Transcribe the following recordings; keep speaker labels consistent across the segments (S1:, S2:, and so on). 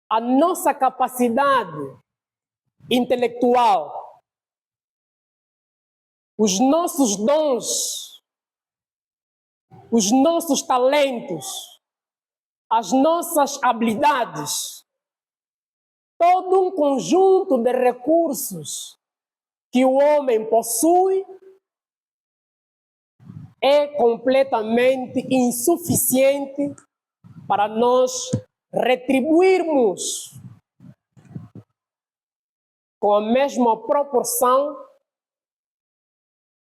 S1: a nossa capacidade intelectual, os nossos dons, os nossos talentos, as nossas habilidades, todo um conjunto de recursos que o homem possui é completamente insuficiente para nós retribuirmos com a mesma proporção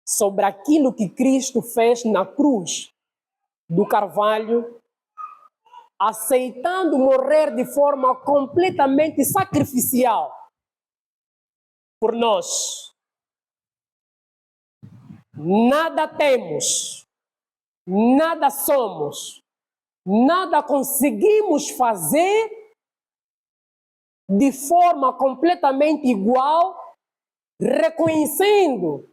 S1: sobre aquilo que Cristo fez na cruz do Carvalho, aceitando morrer de forma completamente sacrificial por nós. Nada temos, nada somos, nada conseguimos fazer de forma completamente igual, reconhecendo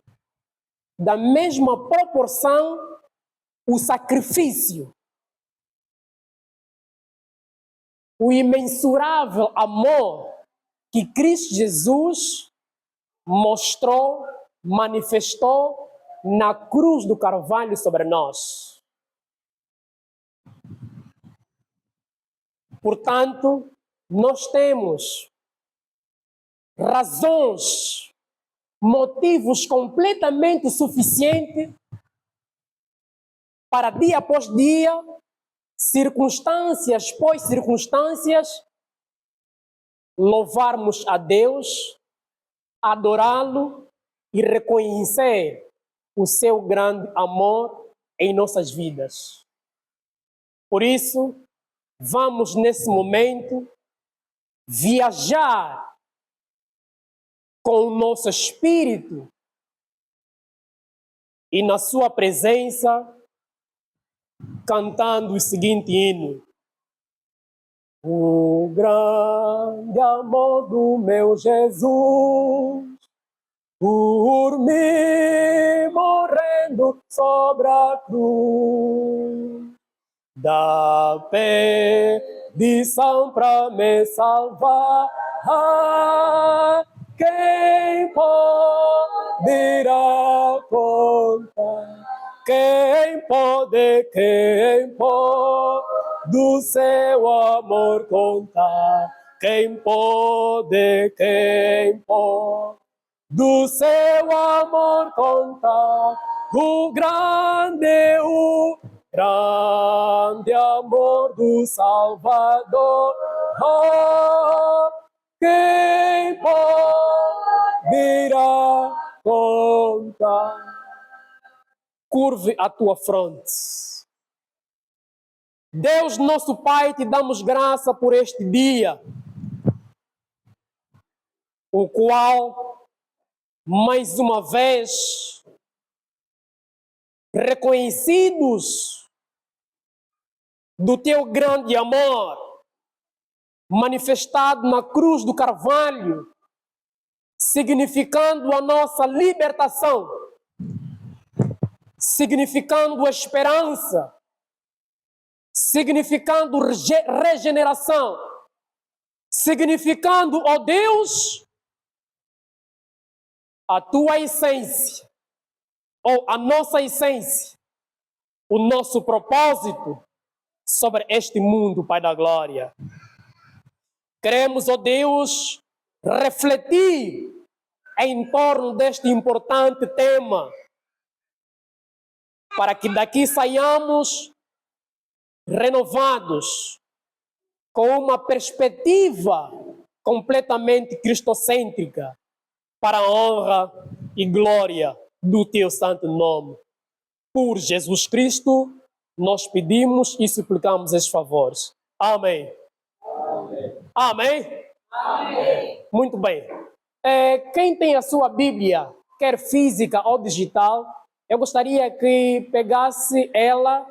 S1: da mesma proporção o sacrifício, o imensurável amor que Cristo Jesus mostrou, manifestou na cruz do Carvalho sobre nós. Portanto, nós temos razões, motivos completamente suficientes para dia após dia, circunstâncias após circunstâncias, louvarmos a Deus, adorá-lo e reconhecer o seu grande amor em nossas vidas. Por isso, vamos nesse momento viajar com o nosso espírito e na sua presença, cantando o seguinte hino: o grande amor do meu Jesus, por mim morrendo sobre a cruz, da perdição para me salvar, quem poderá contar? Quem pode do seu amor contar? Quem pode do seu amor contar? O grande amor do Salvador. Quem poderá contar? Curve a tua fronte. Deus, nosso Pai, te damos graça por este dia, o qual, mais uma vez, reconhecidos do teu grande amor, manifestado na cruz do Carvalho, significando a nossa libertação, significando a esperança, significando regeneração, significando, ó Deus, a tua essência, ou a nossa essência, o nosso propósito sobre este mundo, Pai da Glória. Queremos, ó Deus, refletir em torno deste importante tema, para que daqui saiamos renovados, com uma perspectiva completamente cristocêntrica, para a honra e glória do teu santo nome. Por Jesus Cristo, nós pedimos e suplicamos esses favores. Amém. Amém. Amém? Amém. Muito bem. Quem tem a sua Bíblia, quer física ou digital, eu gostaria que pegasse ela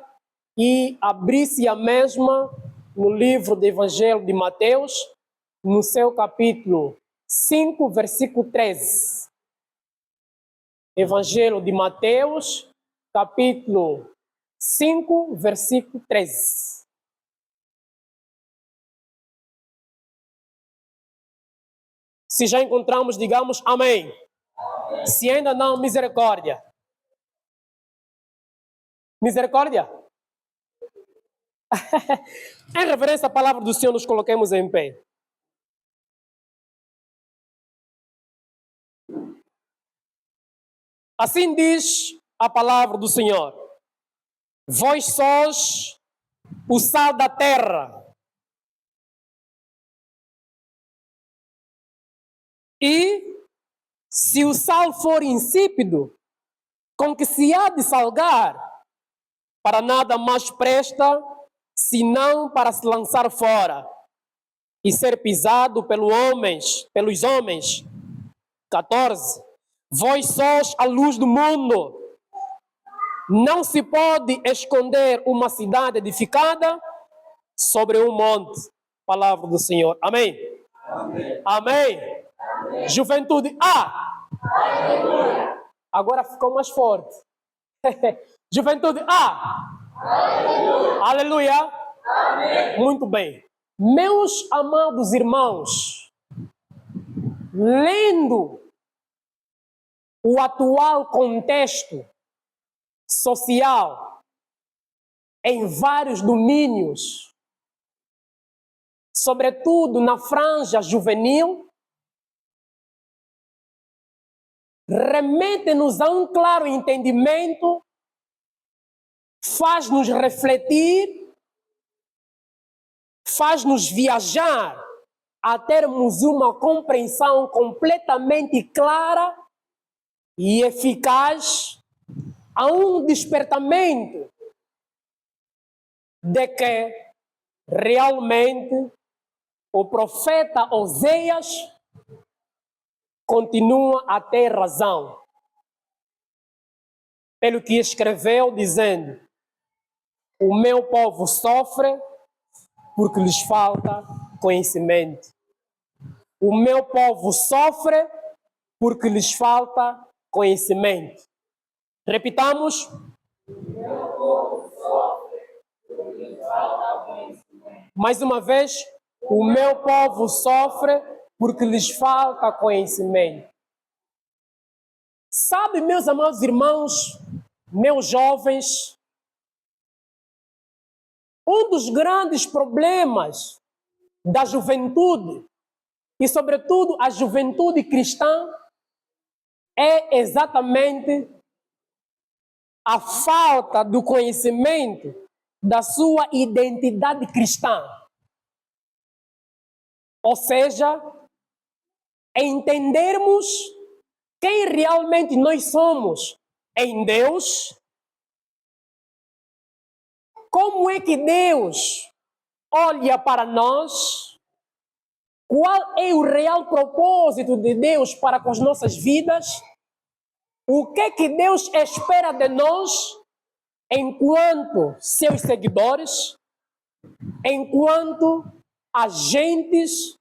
S1: e abrisse a mesma no livro do Evangelho de Mateus, no seu capítulo 5, versículo 13. Evangelho de Mateus, capítulo 5, versículo 13. Se já encontramos, digamos amém. Se ainda não, misericórdia. Misericórdia? Em reverência à palavra do Senhor, nos coloquemos em pé. Assim diz a palavra do Senhor: vós sois o sal da terra. E se o sal for insípido, com que se há de salgar? Para nada mais presta, senão para se lançar fora e ser pisado pelos homens. 14. Vós sois a luz do mundo. Não se pode esconder uma cidade edificada sobre um monte. Palavra do Senhor. Amém? Amém. Amém. Amém. Juventude. Aleluia. Agora ficou mais forte. Juventude. Aleluia. Aleluia. Amém. Muito bem. Meus amados irmãos, lendo o atual contexto social em vários domínios, sobretudo na franja juvenil, remete-nos a um claro entendimento, faz-nos refletir, faz-nos viajar a termos uma compreensão completamente clara e eficaz, a um despertamento de que realmente o profeta Oséias continua a ter razão, pelo que escreveu dizendo: o meu povo sofre porque lhes falta conhecimento. O meu povo sofre porque lhes falta conhecimento. Repitamos. O meu povo sofre porque lhes falta conhecimento. Mais uma vez. O meu povo sofre porque lhes falta conhecimento. Sabe, meus amados irmãos, meus jovens, um dos grandes problemas da juventude, e sobretudo a juventude cristã, é exatamente a falta do conhecimento da sua identidade cristã. Ou seja, entendermos quem realmente nós somos em Deus, como é que Deus olha para nós, qual é o real propósito de Deus para com as nossas vidas, o que Deus espera de nós enquanto seus seguidores, enquanto agentes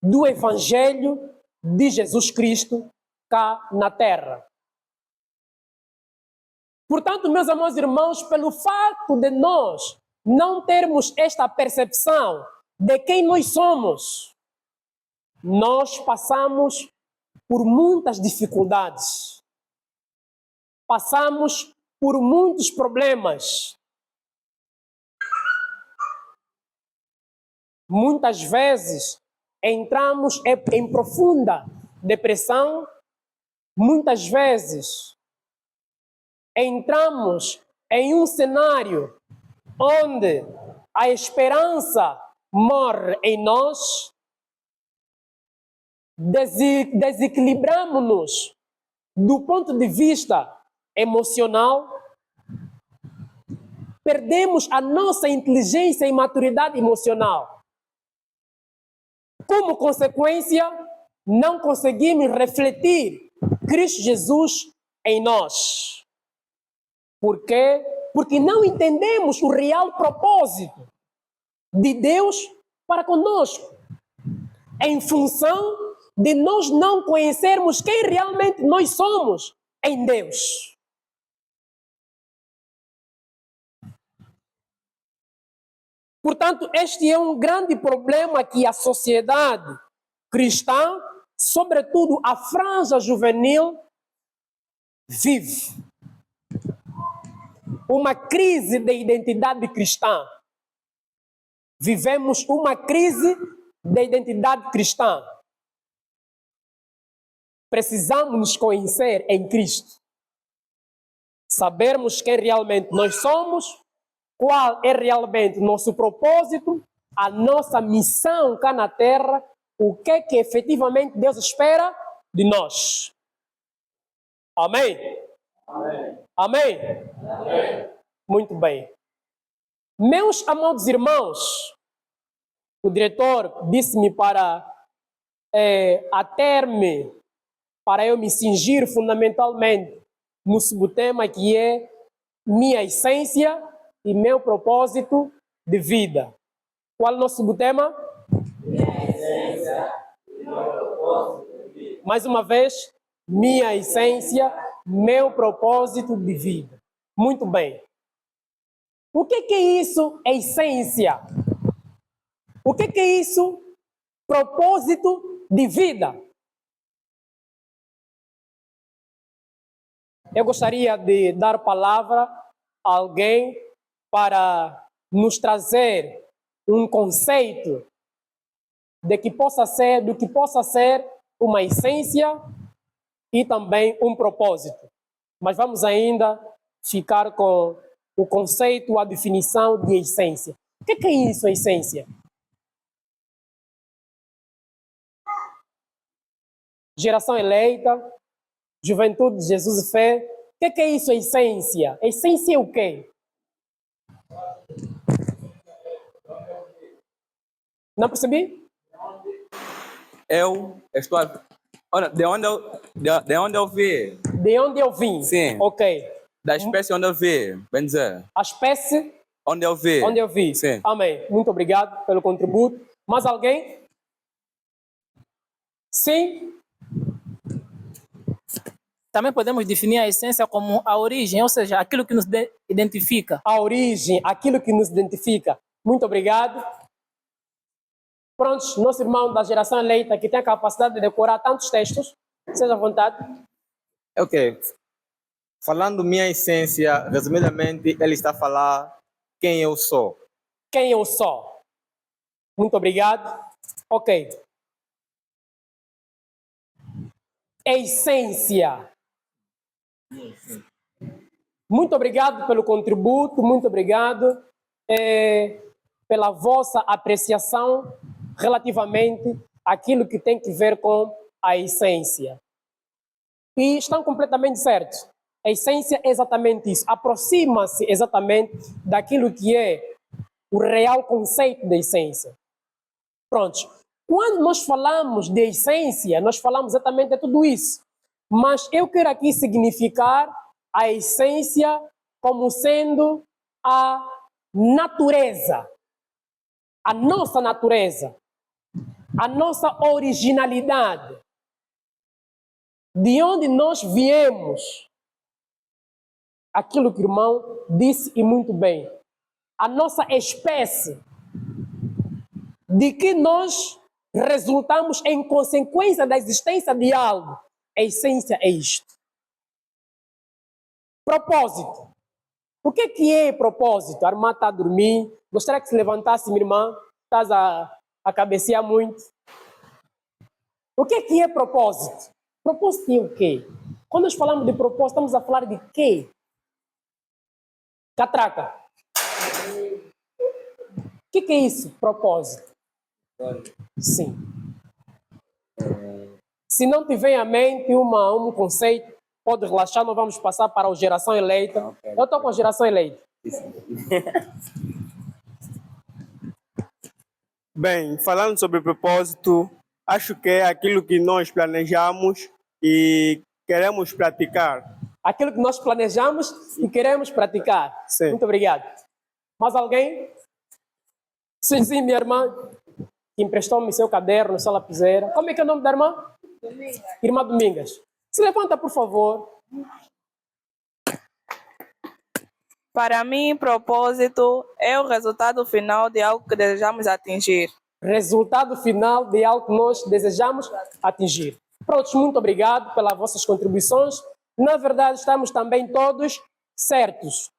S1: do Evangelho de Jesus Cristo cá na terra. Portanto, meus amados irmãos, pelo fato de nós não termos esta percepção de quem nós somos, nós passamos por muitas dificuldades, passamos por muitos problemas. Muitas vezes entramos em profunda depressão, muitas vezes entramos em um cenário onde a esperança morre em nós, desequilibramos-nos do ponto de vista emocional, perdemos a nossa inteligência e maturidade emocional. Como consequência, não conseguimos refletir Cristo Jesus em nós. Por quê? Porque não entendemos o real propósito de Deus para conosco, em função de nós não conhecermos quem realmente nós somos em Deus. Portanto, este é um grande problema que a sociedade cristã sobretudo a franja juvenil, vive uma crise de identidade cristã. Vivemos uma crise de identidade cristã. Precisamos nos conhecer em Cristo. Sabermos quem realmente nós somos, qual é realmente nosso propósito, a nossa missão cá na Terra, o que é que efetivamente Deus espera de nós. Amém? Amém? Amém? Amém. Muito bem. Meus amados irmãos, o diretor disse-me para ater-me, para eu me cingir fundamentalmente no subtema que é minha essência e meu propósito de vida. Qual é o nosso subtema? Minha essência e meu propósito de vida. Mais uma vez, minha essência, meu propósito de vida. Muito bem. O que é isso, essência? O que é isso, propósito de vida? Eu gostaria de dar palavra a alguém para nos trazer um conceito do que possa ser uma essência e também um propósito. Mas vamos ainda ficar com o conceito, a definição de essência. O que é isso, a essência? Geração eleita, juventude de Jesus e fé. O que é isso, a essência? A essência é o quê? Não percebi?
S2: Eu estou... Olha, de onde eu vim?
S1: De onde eu vim?
S2: Sim.
S1: Ok.
S2: Da espécie onde eu vim, bem dizer.
S1: A espécie?
S2: Onde eu vim.
S1: Onde eu vi.
S2: Sim.
S1: Amém. Muito obrigado pelo contributo. Mais alguém? Sim?
S3: Também podemos definir a essência como a origem, ou seja, aquilo que nos identifica.
S1: A origem, aquilo que nos identifica. Muito obrigado. Prontos, nosso irmão da geração eleita que tem a capacidade de decorar tantos textos, seja à vontade.
S4: Ok. Falando minha essência, resumidamente, ele está a falar quem eu sou.
S1: Quem eu sou. Muito obrigado. Ok. Essência. Muito obrigado pelo contributo, muito obrigado pela vossa apreciação relativamente àquilo que tem que ver com a essência. E estão completamente certos. A essência é exatamente isso. Aproxima-se exatamente daquilo que é o real conceito da essência. Prontos. Quando nós falamos de essência, nós falamos exatamente de tudo isso. Mas eu quero aqui significar a essência como sendo a natureza, a nossa natureza, a nossa originalidade, de onde nós viemos. Aquilo que o irmão disse e muito bem. A nossa espécie, de que nós resultamos em consequência da existência de algo. A essência é isto. Propósito. O que é propósito? A irmã está a dormir. Gostaria que se levantasse, minha irmã. Estás a cabecear muito. O que é propósito? Propósito é o quê? Quando nós falamos de propósito, estamos a falar de quê? Catraca. O que é isso? Propósito. Sim. Se não te vem à mente um conceito, pode relaxar, nós vamos passar para a geração eleita. Okay. Eu estou com a geração eleita.
S5: Bem, falando sobre propósito, acho que é aquilo que nós planejamos e queremos praticar.
S1: Aquilo que nós planejamos e queremos praticar.
S5: Sim.
S1: Muito obrigado. Mais alguém? Sim, minha irmã, que emprestou-me seu caderno, sua lapiseira. Como é que é o nome da irmã? Domingas. Irmã Domingas. Se levanta, por favor.
S6: Para mim, propósito é o resultado final de algo que desejamos atingir.
S1: resultado final de algo que nós desejamos atingir. Prontos, muito obrigado pelas vossas contribuições. Na verdade, estamos também todos certos.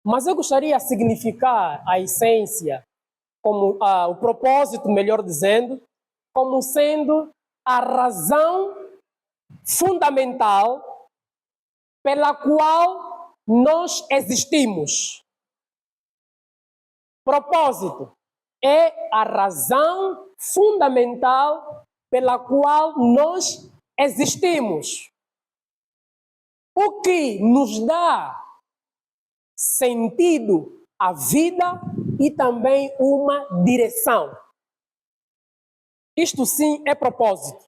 S1: Mas eu gostaria de significar a essência, como o propósito, melhor dizendo, como sendo a razão fundamental pela qual nós existimos. Propósito é a razão fundamental pela qual nós existimos. O que nos dá sentido à vida e também uma direção. Isto sim é propósito.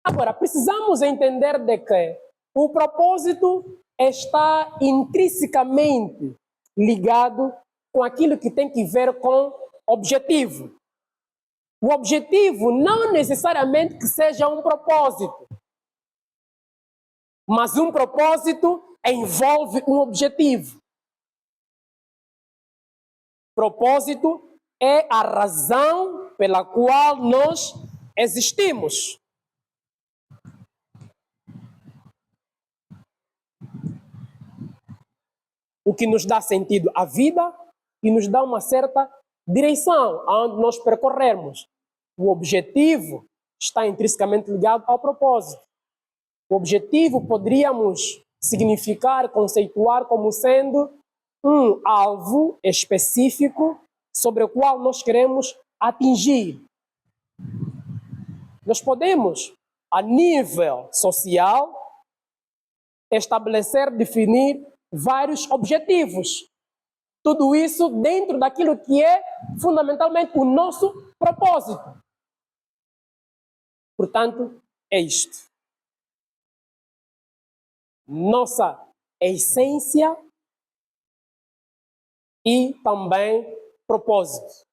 S1: Agora, precisamos entender de que o propósito está intrinsecamente ligado com aquilo que tem que ver com objetivo. O objetivo não necessariamente que seja um propósito, mas um propósito envolve um objetivo. Propósito é a razão pela qual nós existimos. O que nos dá sentido à vida e nos dá uma certa direção aonde nós percorrermos. O objetivo está intrinsecamente ligado ao propósito. O objetivo poderíamos significar, conceituar como sendo um alvo específico sobre o qual nós queremos atingir. Nós podemos, a nível social, estabelecer, definir vários objetivos. Tudo isso dentro daquilo que é fundamentalmente o nosso propósito. Portanto, é isto. Nossa essência e também propósito.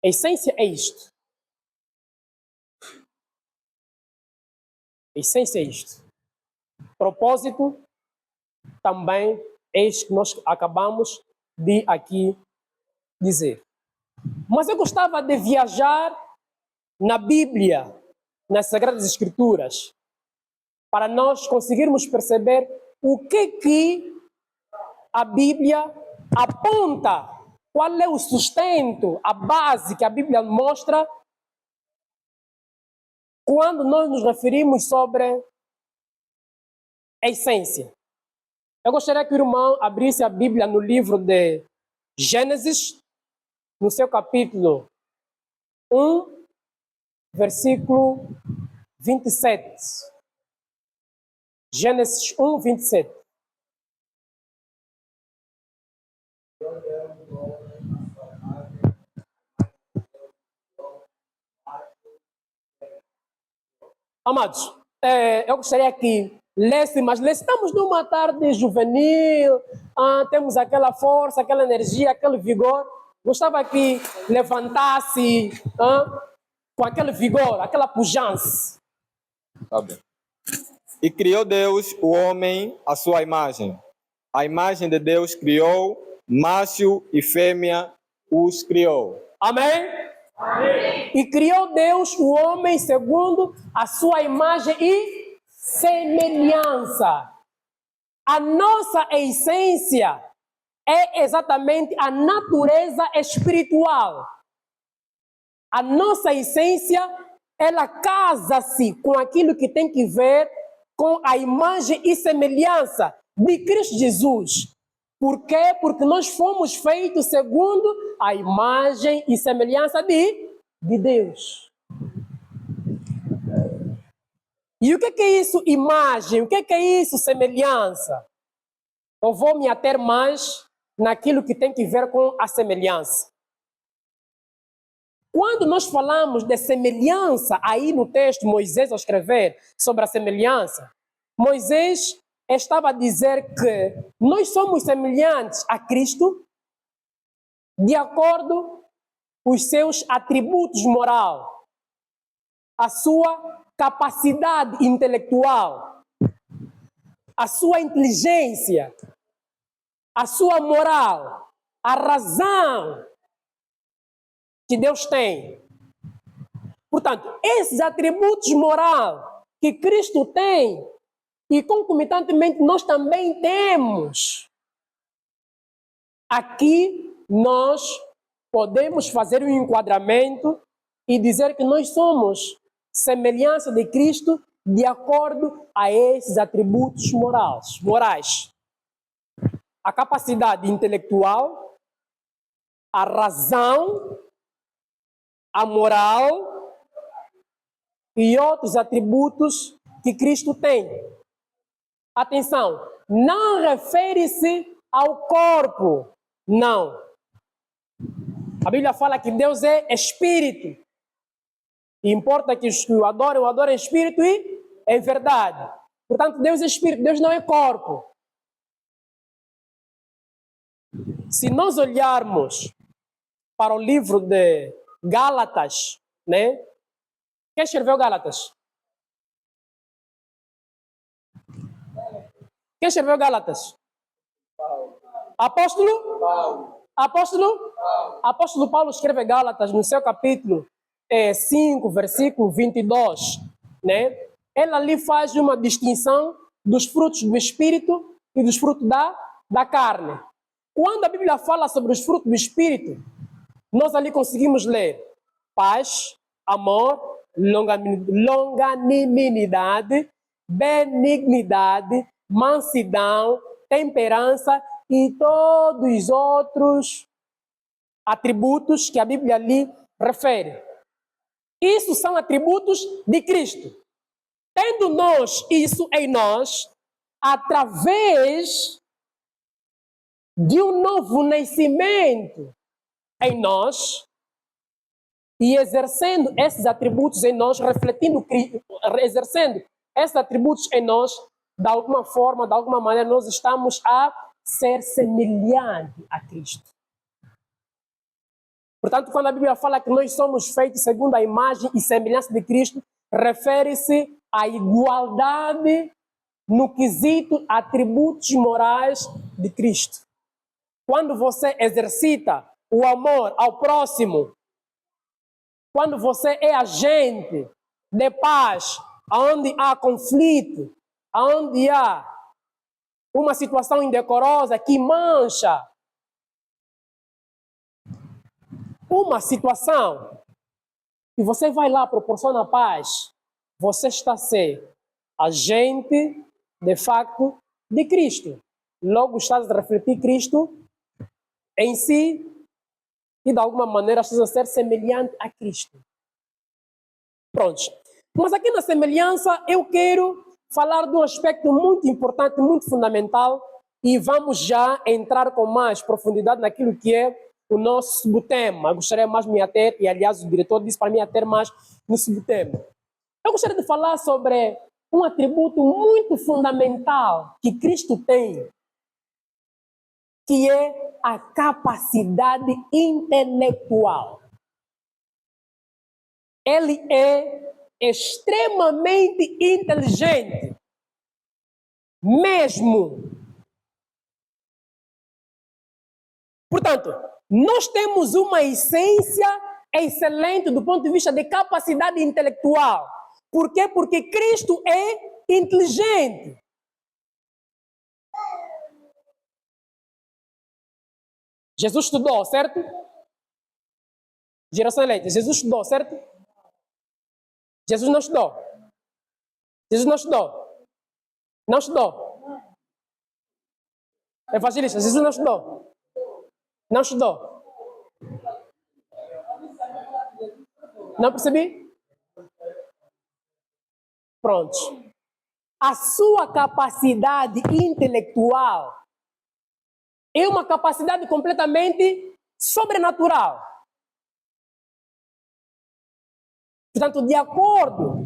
S1: A essência é isto. A essência é isto. Propósito também é isto que nós acabamos de aqui dizer. Mas eu gostava de viajar na Bíblia, nas Sagradas Escrituras, para nós conseguirmos perceber o que a Bíblia aponta, qual é o sustento, a base que a Bíblia mostra quando nós nos referimos sobre a essência. Eu gostaria que o irmão abrisse a Bíblia no livro de Gênesis, no seu capítulo 1, versículo 27. Gênesis 1, 27. Amados, eu gostaria que lesse, mas estamos numa tarde juvenil, temos aquela força, aquela energia, aquele vigor. Gostava que levantasse com aquele vigor, aquela pujança.
S4: Tá bem. E criou Deus o homem à sua imagem. A imagem de Deus criou, macho e fêmea os criou.
S1: Amém? Amém. E criou Deus o homem segundo a sua imagem e semelhança. A nossa essência é exatamente a natureza espiritual. A nossa essência, ela casa-se com aquilo que tem que ver com a imagem e semelhança de Cristo Jesus. Por quê? Porque nós fomos feitos segundo a imagem e semelhança de Deus. E o que é isso, imagem? O que é isso, semelhança? Eu vou me ater mais naquilo que tem que ver com a semelhança. Quando nós falamos de semelhança, aí no texto, Moisés, ao escrever sobre a semelhança, Moisés estava a dizer que nós somos semelhantes a Cristo de acordo com os seus atributos moral, a sua capacidade intelectual, a sua inteligência, a sua moral, a razão que Deus tem. Portanto, esses atributos morais que Cristo tem e concomitantemente nós também temos. Aqui nós podemos fazer um enquadramento e dizer que nós somos semelhança de Cristo de acordo a esses atributos morais. A capacidade intelectual, a razão, a moral e outros atributos que Cristo tem. Atenção, não refere-se ao corpo, não. A Bíblia fala que Deus é espírito. E importa que os que o adorem em espírito e em verdade. Portanto, Deus é espírito, Deus não é corpo. Se nós olharmos para o livro de Gálatas, né? Quem escreveu Gálatas? Quem escreveu Gálatas? Apóstolo? Paulo. Apóstolo? Paulo. Apóstolo Paulo escreve Gálatas no seu capítulo 5, versículo 22, né? Ele ali faz uma distinção dos frutos do Espírito e dos frutos da carne. Quando a Bíblia fala sobre os frutos do Espírito, nós ali conseguimos ler paz, amor, longanimidade, benignidade, mansidão, temperança e todos os outros atributos que a Bíblia ali refere. Isso são atributos de Cristo. Tendo nós isso em nós, através de um novo nascimento em nós, e exercendo esses atributos em nós, exercendo esses atributos em nós, de alguma forma, de alguma maneira, nós estamos a ser semelhante a Cristo. Portanto, quando a Bíblia fala que nós somos feitos segundo a imagem e semelhança de Cristo, refere-se à igualdade no quesito atributos morais de Cristo. Quando você exercita o amor ao próximo, quando você é agente de paz, onde há conflito, onde há uma situação indecorosa que mancha uma situação, e você vai lá, proporciona paz, você está a ser agente, de facto, de Cristo. Logo estás a refletir Cristo em si e, de alguma maneira, estás a ser semelhante a Cristo. Pronto. Mas aqui na semelhança, eu quero falar de um aspecto muito importante, muito fundamental, e vamos já entrar com mais profundidade naquilo que é o nosso subtema. Eu gostaria mais de me ater, e aliás o diretor disse para me ater mais no subtema. Eu gostaria de falar sobre um atributo muito fundamental que Cristo tem, que é a capacidade intelectual. Ele é extremamente inteligente, mesmo. Portanto, nós temos uma essência excelente do ponto de vista de capacidade intelectual. Por quê? Porque Cristo é inteligente. Jesus estudou, certo? Geração eleita, Jesus estudou, certo? Jesus não estudou. Jesus não estudou. Não estudou. Evangelista, Jesus não estudou. Não estudou. Não percebi? Pronto. A sua capacidade intelectual é uma capacidade completamente sobrenatural. Portanto, de acordo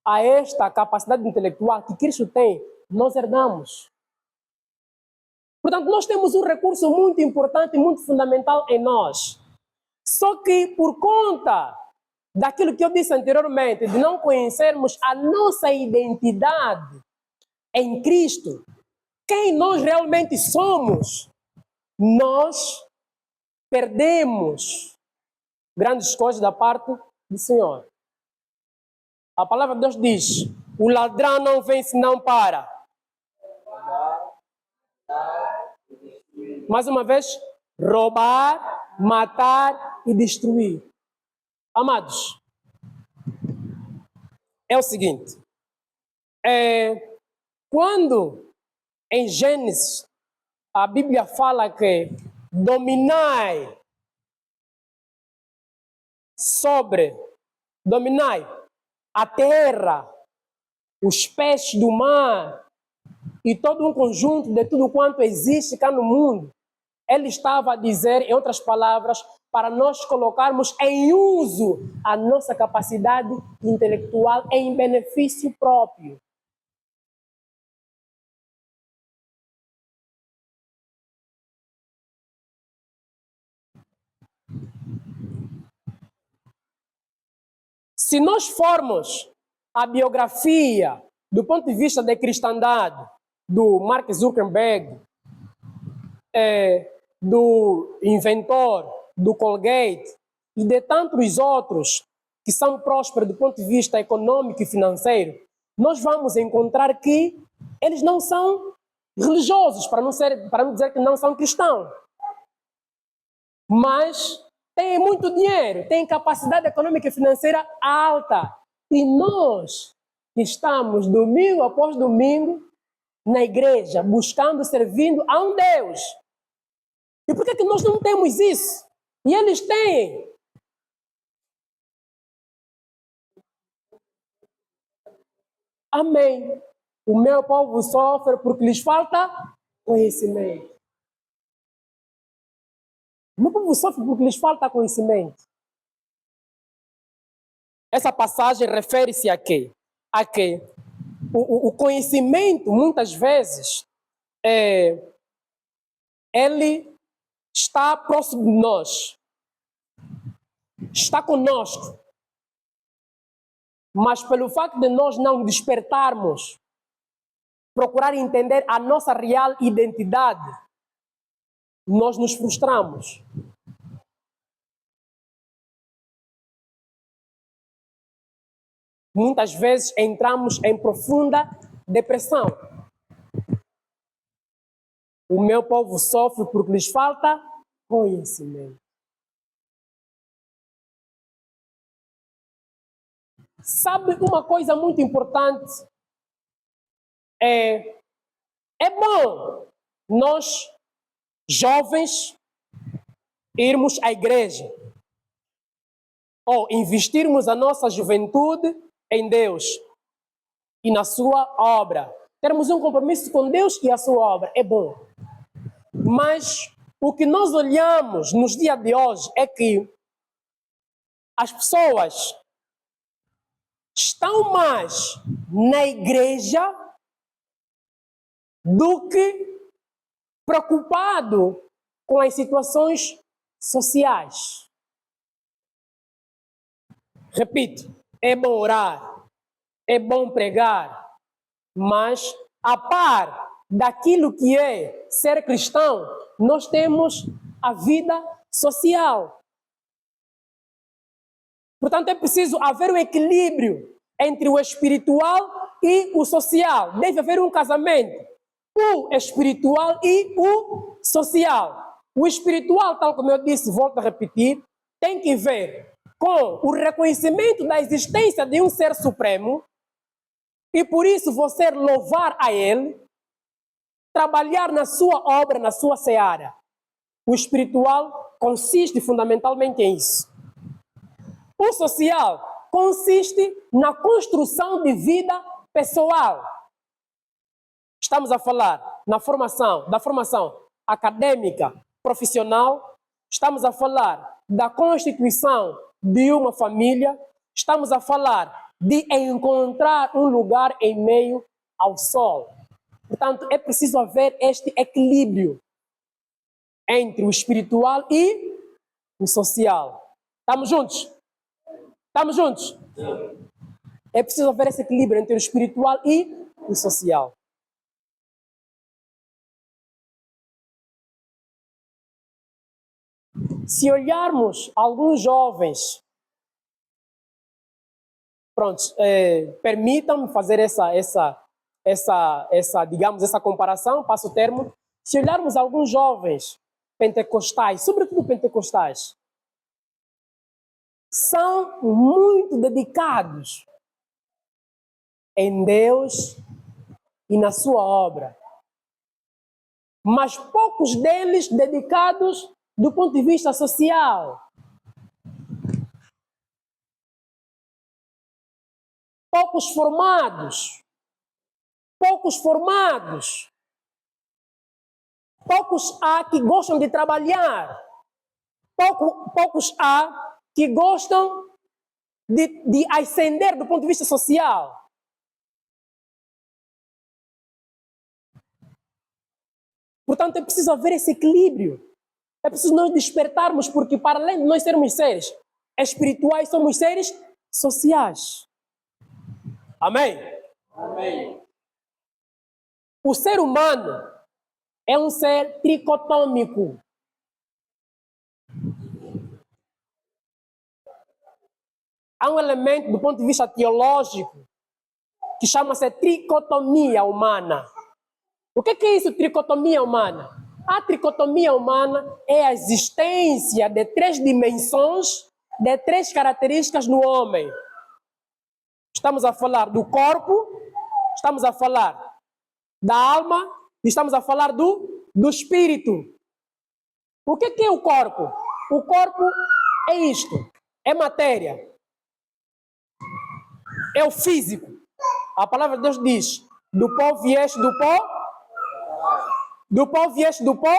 S1: a esta capacidade intelectual que Cristo tem, nós herdamos. Portanto, nós temos um recurso muito importante e muito fundamental em nós. Só que por conta daquilo que eu disse anteriormente, de não conhecermos a nossa identidade em Cristo, quem nós realmente somos, nós perdemos grandes coisas da parte do Senhor. A palavra de Deus diz: o ladrão não vem senão para. Mais uma vez, roubar, matar e destruir. Amados, é o seguinte: quando em Gênesis a Bíblia fala que dominai a terra, os peixes do mar e todo um conjunto de tudo quanto existe cá no mundo, ele estava a dizer, em outras palavras, para nós colocarmos em uso a nossa capacidade intelectual em benefício próprio. Se nós formos a biografia do ponto de vista da cristandade do Mark Zuckerberg, do inventor do Colgate e de tantos outros que são prósperos do ponto de vista econômico e financeiro, nós vamos encontrar que eles não são religiosos, para não dizer que não são cristãos. Mas têm muito dinheiro, têm capacidade econômica e financeira alta. E nós que estamos domingo após domingo na igreja, buscando, servindo a um Deus. E por que nós não temos isso? E eles têm. Amém. O meu povo sofre porque lhes falta conhecimento. O meu povo sofre porque lhes falta conhecimento. Essa passagem refere-se a quê? A que o conhecimento, muitas vezes, ele está próximo de nós, está conosco, mas pelo facto de nós não despertarmos, procurar entender a nossa real identidade, nós nos frustramos. Muitas vezes entramos em profunda depressão. O meu povo sofre porque lhes falta conhecimento. Sabe uma coisa muito importante? É bom nós, jovens, irmos à igreja ou investirmos a nossa juventude em Deus e na sua obra. Termos um compromisso com Deus e a sua obra. É bom. Mas o que nós olhamos nos dias de hoje é que as pessoas estão mais na igreja do que preocupado com as situações sociais. Repito, é bom orar, é bom pregar, mas a par daquilo que é ser cristão, nós temos a vida social. Portanto, é preciso haver um equilíbrio entre o espiritual e o social. Deve haver um casamento, o espiritual e o social. O espiritual, tal como eu disse, volto a repetir, tem que ver com o reconhecimento da existência de um ser supremo e por isso você louvar a ele, trabalhar na sua obra, na sua seara. O espiritual consiste fundamentalmente em isso. O social consiste na construção de vida pessoal. Estamos a falar da formação acadêmica, profissional, estamos a falar da constituição de uma família, estamos a falar de encontrar um lugar em meio ao sol. Portanto, é preciso haver este equilíbrio entre o espiritual e o social. Estamos juntos? Estamos juntos? É preciso haver esse equilíbrio entre o espiritual e o social. Se olharmos alguns jovens, pronto, permitam-me fazer digamos, essa comparação, passo o termo. Se olharmos alguns jovens pentecostais, sobretudo pentecostais, são muito dedicados em Deus e na sua obra, mas poucos deles dedicados do ponto de vista social. Poucos formados, poucos há que gostam de trabalhar, poucos há que gostam de ascender do ponto de vista social. Portanto, é preciso haver esse equilíbrio. É preciso nós despertarmos, porque para além de nós sermos seres espirituais, somos seres sociais. Amém? Amém. O ser humano é um ser tricotômico. Há um elemento do ponto de vista teológico que chama-se tricotomia humana. O que é isso, tricotomia humana? A tricotomia humana é a existência de 3 dimensões, de 3 características no homem. Estamos a falar do corpo, estamos a falar da alma e estamos a falar do espírito. O que é o corpo? O corpo é isto, é matéria, é o físico. A palavra de Deus diz: do pó vieste do pó. Do pó vieste do pó.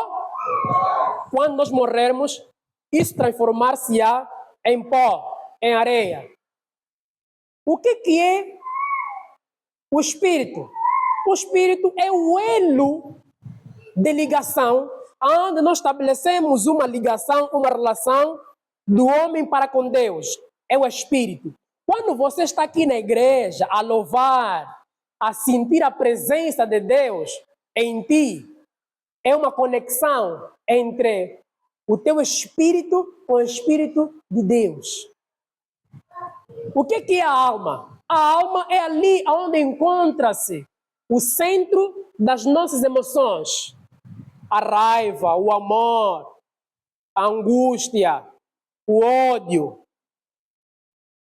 S1: Quando nós morrermos, isso transformar-se-á em pó, em areia. O que é o espírito? O espírito é o elo de ligação, onde nós estabelecemos uma ligação, uma relação do homem para com Deus. É o espírito. Quando você está aqui na igreja a louvar, a sentir a presença de Deus em ti, é uma conexão entre o teu espírito com o espírito de Deus. O que é a alma? A alma é ali onde encontra-se o centro das nossas emoções. A raiva, o amor, a angústia, o ódio,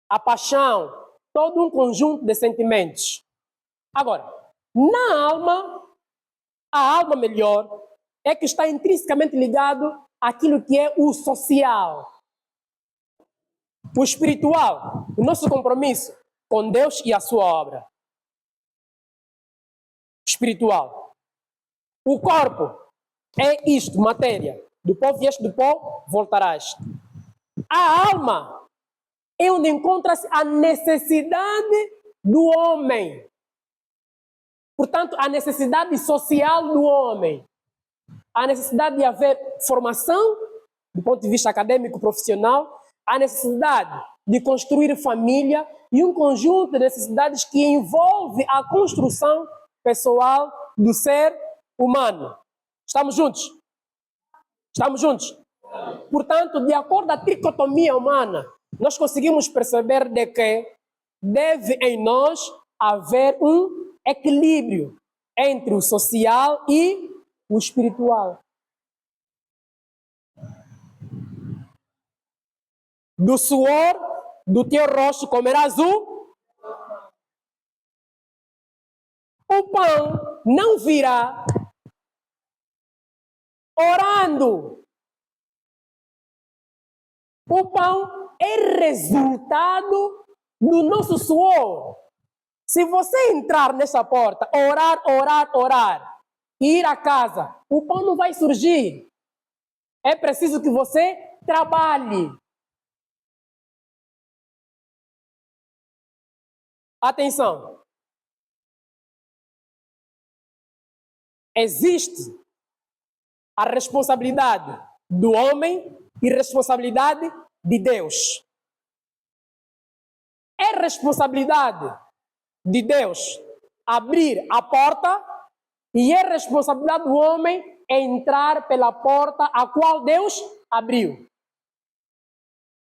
S1: a paixão, todo um conjunto de sentimentos. Agora, na alma, a alma melhor é que está intrinsecamente ligado àquilo que é o social. O espiritual, o nosso compromisso com Deus e a sua obra. Espiritual. O corpo é isto, matéria. Do pó vieste, do pó voltarás. A alma é onde encontra-se a necessidade do homem. Portanto, a necessidade social do homem. A necessidade de haver formação, do ponto de vista acadêmico, profissional, a necessidade de construir família e um conjunto de necessidades que envolve a construção pessoal do ser humano. Estamos juntos? Estamos juntos? Portanto, de acordo com a tricotomia humana, nós conseguimos perceber de que deve em nós haver um equilíbrio entre o social e o espiritual. Do suor do teu rosto comerás o pão não virá orando. O pão é resultado do nosso suor. Se você entrar nessa porta, orar, e ir à casa, o pão não vai surgir. É preciso que você trabalhe. Atenção. Existe a responsabilidade do homem e responsabilidade de Deus. É responsabilidade de Deus abrir a porta e é responsabilidade do homem entrar pela porta a qual Deus abriu.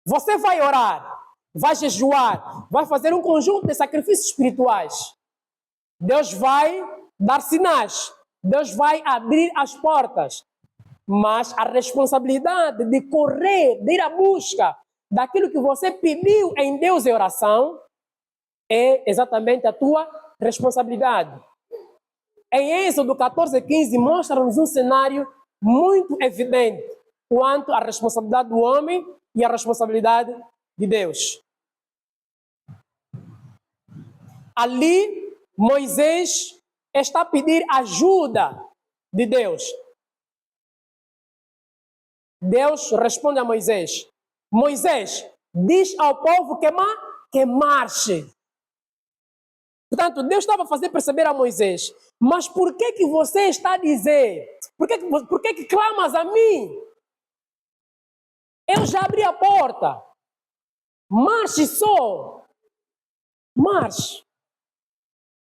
S1: Você vai orar, vai jejuar, vai fazer um conjunto de sacrifícios espirituais. Deus vai dar sinais, Deus vai abrir as portas. Mas a responsabilidade de correr, de ir à busca daquilo que você pediu em Deus em oração, é exatamente a tua responsabilidade. Em Êxodo 14:15 mostra-nos um cenário muito evidente quanto à responsabilidade do homem e à responsabilidade de Deus. Ali, Moisés está a pedir ajuda de Deus. Deus responde a Moisés: Moisés, diz ao povo que marche. Portanto, Deus estava a fazer perceber a Moisés: mas por que você está a dizer? Por que clamas a mim? Eu já abri a porta. Marche só. Marche.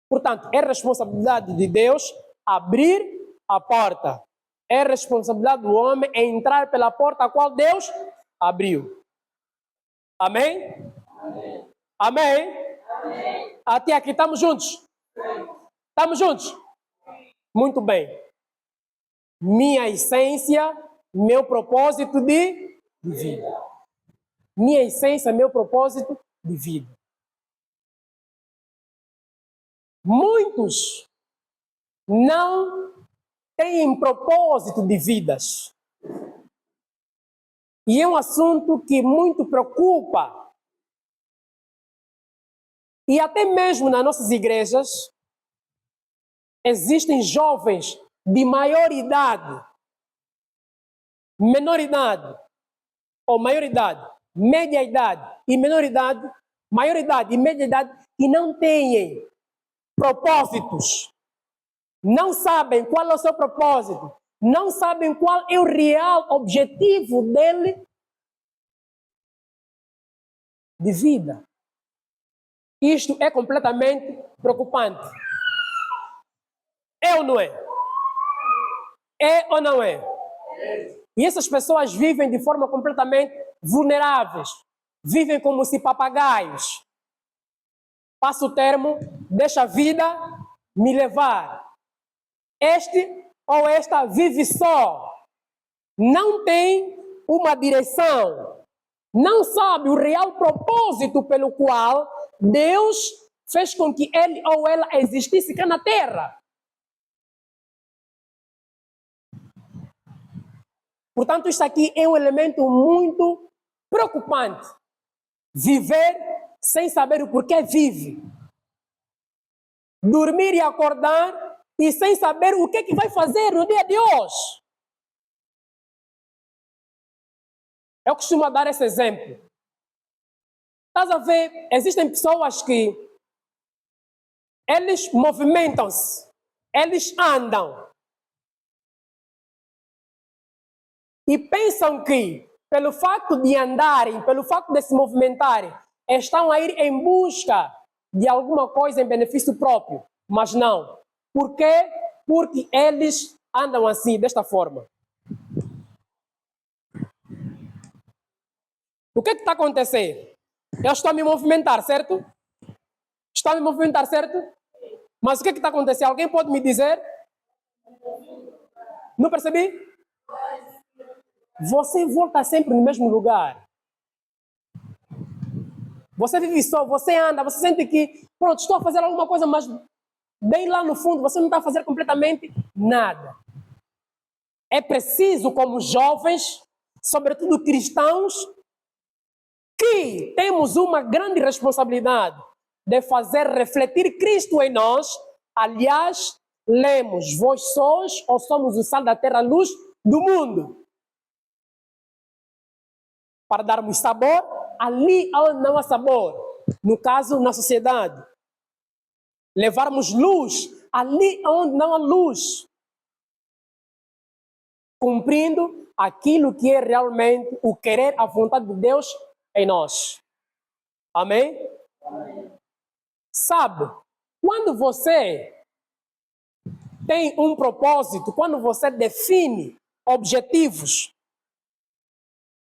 S1: Portanto, é responsabilidade de Deus abrir a porta. É responsabilidade do homem entrar pela porta a qual Deus abriu. Amém? Amém? Amém? Amém. Até aqui, estamos juntos? Estamos juntos? Muito bem. Minha essência, meu propósito de vida. Minha essência, meu propósito de vida. Muitos não têm propósito de vidas. E é um assunto que muito preocupa. E até mesmo nas nossas igrejas, existem jovens de maior idade, menor idade, ou maior idade, média idade e menor idade, maior idade e média idade, que não têm propósitos. Não sabem qual é o seu propósito, não sabem qual é o real objetivo dele de vida. Isto é completamente preocupante. É ou não é? É ou não é? E essas pessoas vivem de forma completamente vulneráveis. Vivem como se papagaios. Passa o termo, deixa a vida me levar. Este ou esta vive só. Não tem uma direção. Não sabe o real propósito pelo qual Deus fez com que ele ou ela existisse cá na terra. Portanto, isto aqui é um elemento muito preocupante. Viver sem saber o porquê vive. Dormir e acordar e sem saber o que é que vai fazer no dia de hoje. Eu costumo dar esse exemplo. Estás a ver, existem pessoas que eles movimentam-se, eles andam e pensam que, pelo facto de andarem, pelo facto de se movimentarem, estão a ir em busca de alguma coisa em benefício próprio. Mas não. Por quê? Porque eles andam assim, desta forma. O que está acontecendo? Eu estou a me movimentar, certo? Estou a me movimentar, certo? Mas o que está acontecendo? Alguém pode me dizer? Não percebi? Você volta sempre no mesmo lugar. Você vive só, você anda, você sente que, pronto, estou a fazer alguma coisa, mas bem lá no fundo você não está a fazer completamente nada. É preciso, como jovens, sobretudo cristãos, que temos uma grande responsabilidade de fazer refletir Cristo em nós. Aliás, lemos, vós sois ou somos o sal da terra, a luz do mundo. Para darmos sabor ali onde não há sabor. No caso, na sociedade. Levarmos luz ali onde não há luz. Cumprindo aquilo que é realmente o querer, a vontade de Deus em nós. Amém? Amém. Sabe, quando você tem um propósito, quando você define objetivos,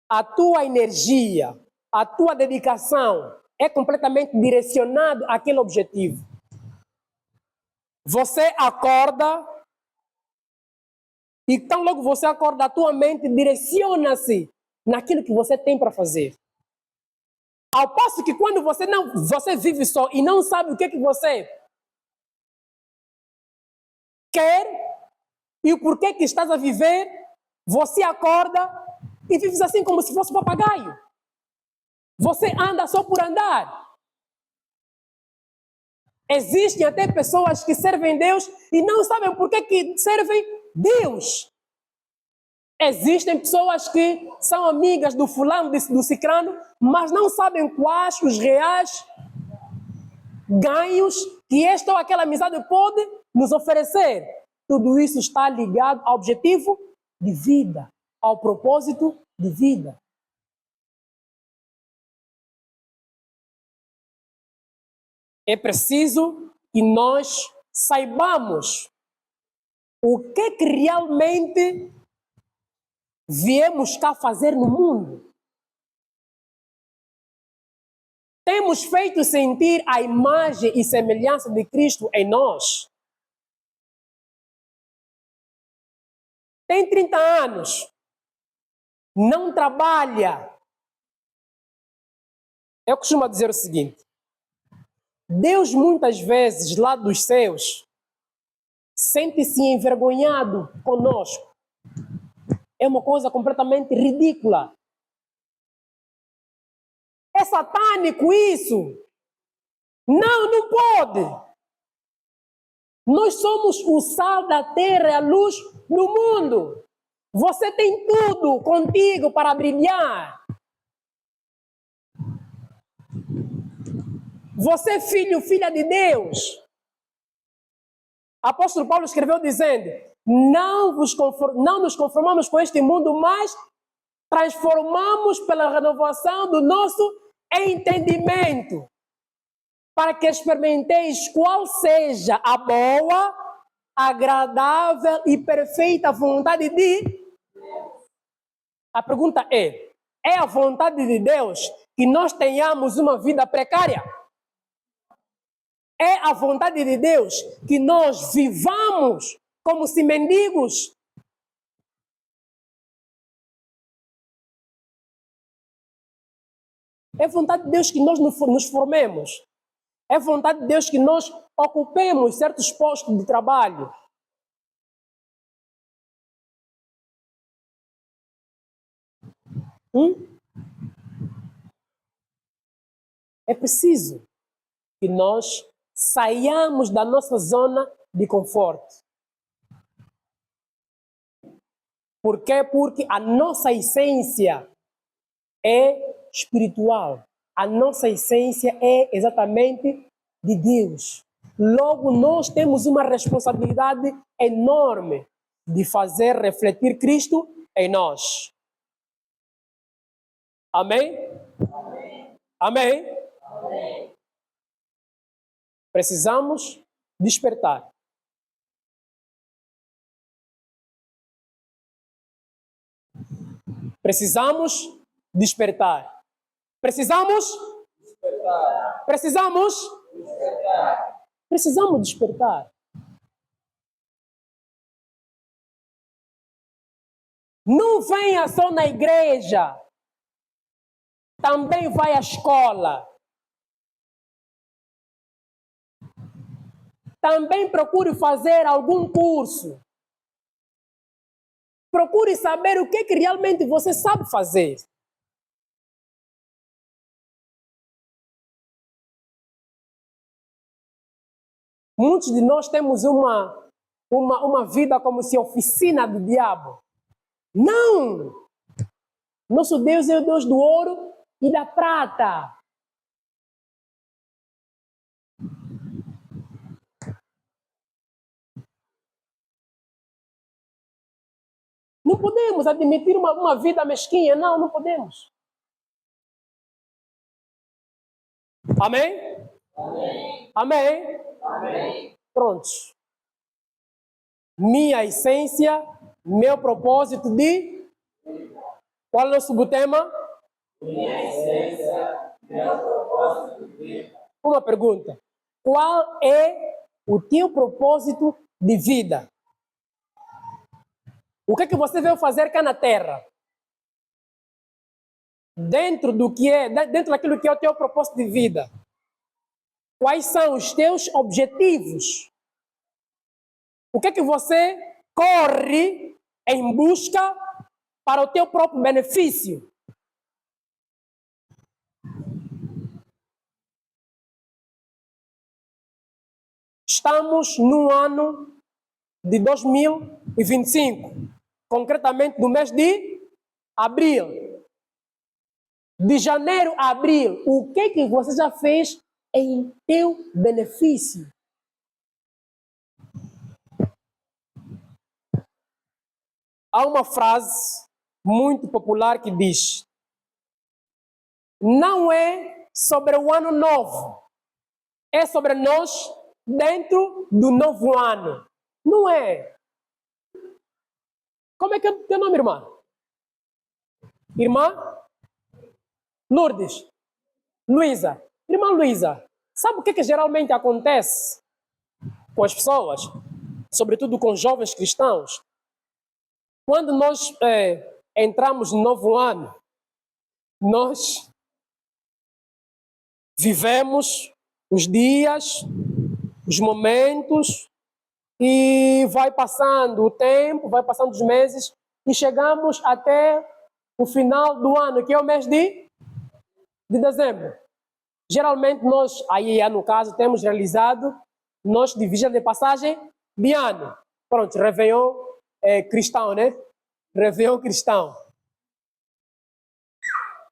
S1: a tua energia, a tua dedicação é completamente direcionada àquele objetivo. Você acorda e tão logo você acorda, a tua mente direciona-se naquilo que você tem para fazer. Ao passo que quando você vive só e não sabe o que você quer e o porquê que estás a viver, você acorda e vives assim como se fosse um papagaio. Você anda só por andar. Existem até pessoas que servem Deus e não sabem por que servem Deus. Existem pessoas que são amigas do fulano, do cicrano, mas não sabem quais os reais ganhos que esta ou aquela amizade pode nos oferecer. Tudo isso está ligado ao objetivo de vida, ao propósito de vida. É preciso que nós saibamos o que realmente viemos cá fazer no mundo. Temos feito sentir a imagem e semelhança de Cristo em nós. Tem 30 anos, não trabalha. Eu costumo dizer o seguinte: Deus muitas vezes lá dos céus sente-se envergonhado conosco. É uma coisa completamente ridícula. É satânico isso. Não pode. Nós somos o sal da terra e a luz do mundo. Você tem tudo contigo para brilhar. Você é filho, filha de Deus. Apóstolo Paulo escreveu dizendo: não nos conformamos com este mundo, mas transformamos pela renovação do nosso entendimento, para que experimenteis qual seja a boa, agradável e perfeita vontade de Deus. A pergunta é a vontade de Deus que nós tenhamos uma vida precária? É a vontade de Deus que nós vivamos como se mendigos? É vontade de Deus que nós nos formemos. É vontade de Deus que nós ocupemos certos postos de trabalho. É preciso que nós saiamos da nossa zona de conforto. Por quê? Porque a nossa essência é espiritual. A nossa essência é exatamente de Deus. Logo, nós temos uma responsabilidade enorme de fazer refletir Cristo em nós. Amém? Amém? Amém? Precisamos despertar. Precisamos despertar. Precisamos despertar. Precisamos despertar. Precisamos despertar. Não venha só na igreja. Também vai à escola. Também procure fazer algum curso. Procure saber o que realmente você sabe fazer. Muitos de nós temos uma vida como se oficina do diabo. Não! Nosso Deus é o Deus do ouro e da prata. Não podemos admitir uma vida mesquinha. Não podemos. Amém? Amém. Amém? Amém. Prontos. Minha essência, meu propósito de... Qual é o subtema? Uma pergunta. Qual é o teu propósito de vida? O que é que você veio fazer cá na Terra? Dentro daquilo que é o teu propósito de vida. Quais são os teus objetivos? O que é que você corre em busca para o teu próprio benefício? Estamos no ano de 2025, concretamente no mês de abril. De janeiro a abril, o que é que você já fez em teu benefício? Há uma frase muito popular que diz: não é sobre o ano novo, é sobre nós dentro do novo ano. Não é? Como é que é o teu nome, irmã? Irmã? Lourdes? Luísa? Irmã Luísa, sabe o que geralmente acontece com as pessoas, sobretudo com jovens cristãos? Quando nós entramos no novo ano, nós vivemos os dias, os momentos, e vai passando o tempo, vai passando os meses, e chegamos até o final do ano, que é o mês de dezembro. Geralmente nós, aí no caso, temos realizado nossa divisão de passagem de ano. Pronto, Réveillon cristão, né? Réveillon cristão.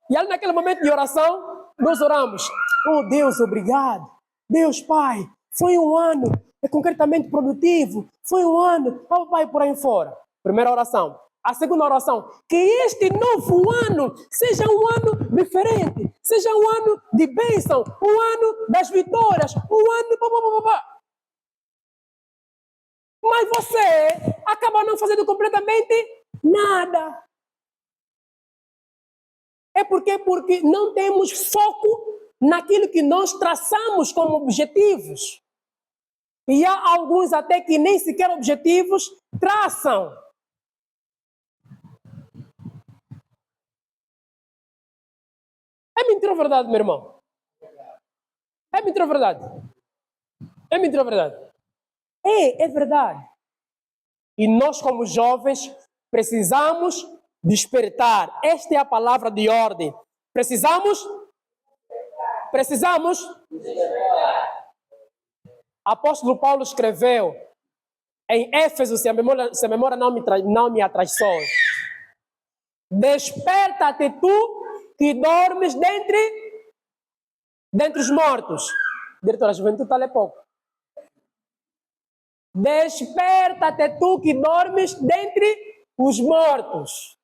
S1: E ali naquele momento de oração, nós oramos: oh Deus, obrigado. Deus Pai, foi um ano concretamente produtivo. Foi um ano, papai, por aí fora. Primeira oração. A segunda oração: que este novo ano seja um ano diferente, seja um ano de bênção, um ano das vitórias, um ano... Mas você acaba não fazendo completamente nada. É porque não temos foco naquilo que nós traçamos como objetivos. E há alguns até que nem sequer objetivos traçam. É mentira ou verdade, meu irmão? É mentira ou verdade? É mentira ou verdade? É verdade. E nós, como jovens, precisamos despertar. Esta é a palavra de ordem. Precisamos despertar. Apóstolo Paulo escreveu em Éfeso, se a memória não me atraiçoe: desperta-te tu que dormes dentre os mortos. Diretor, a juventude está ali pouco. Desperta-te tu que dormes dentre os mortos.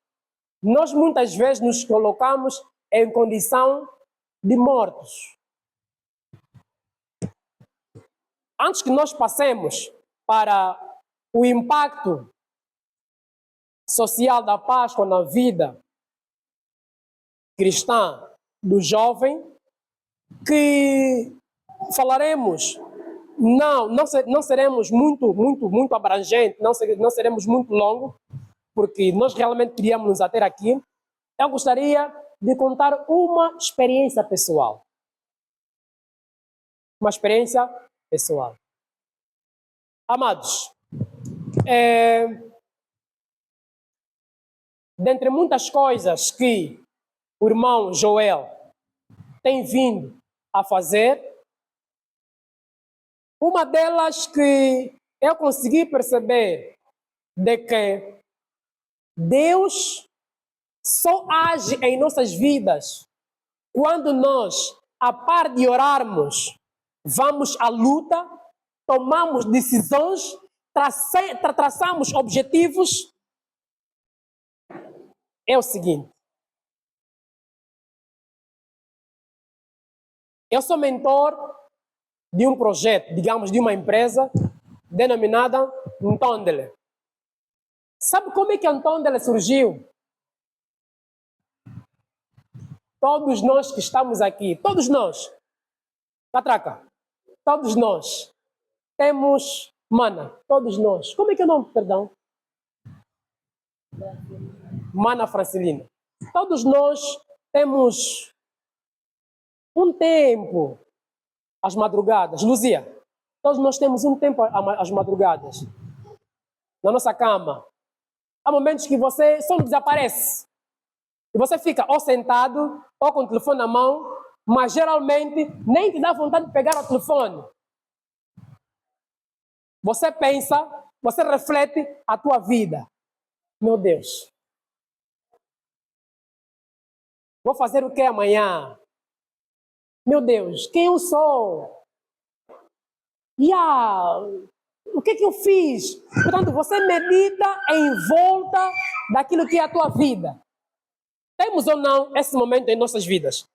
S1: Nós muitas vezes nos colocamos em condição de mortos. Antes que nós passemos para o impacto social da Páscoa na vida cristã do jovem, que falaremos, não seremos muito abrangentes, não seremos muito longos, porque nós realmente queríamos nos ater aqui. Eu gostaria de contar uma experiência pessoal. Uma experiência pessoal. Amados, dentre muitas coisas que o irmão Joel tem vindo a fazer, uma delas que eu consegui perceber de que Deus só age em nossas vidas quando nós, a par de orarmos, vamos à luta, tomamos decisões, traçamos objetivos. É o seguinte: eu sou mentor de um projeto, digamos, de uma empresa denominada Ntondele. Sabe como é que a Ntondele surgiu? todos nós que estamos aqui, todos nós, Catraca, todos nós temos, mana, todos nós, como é que é o nome, perdão? Mana Francilina. Todos nós temos um tempo às madrugadas. Luzia, todos nós temos um tempo às madrugadas. Na nossa cama. Há momentos que você só desaparece. E você fica ou sentado ou com o telefone na mão, mas geralmente nem te dá vontade de pegar o telefone. Você pensa, você reflete a tua vida. Meu Deus. Vou fazer o que amanhã? Meu Deus, quem eu sou? O que eu fiz? Portanto, você medita em volta daquilo que é a tua vida. Temos ou não esse momento em nossas vidas?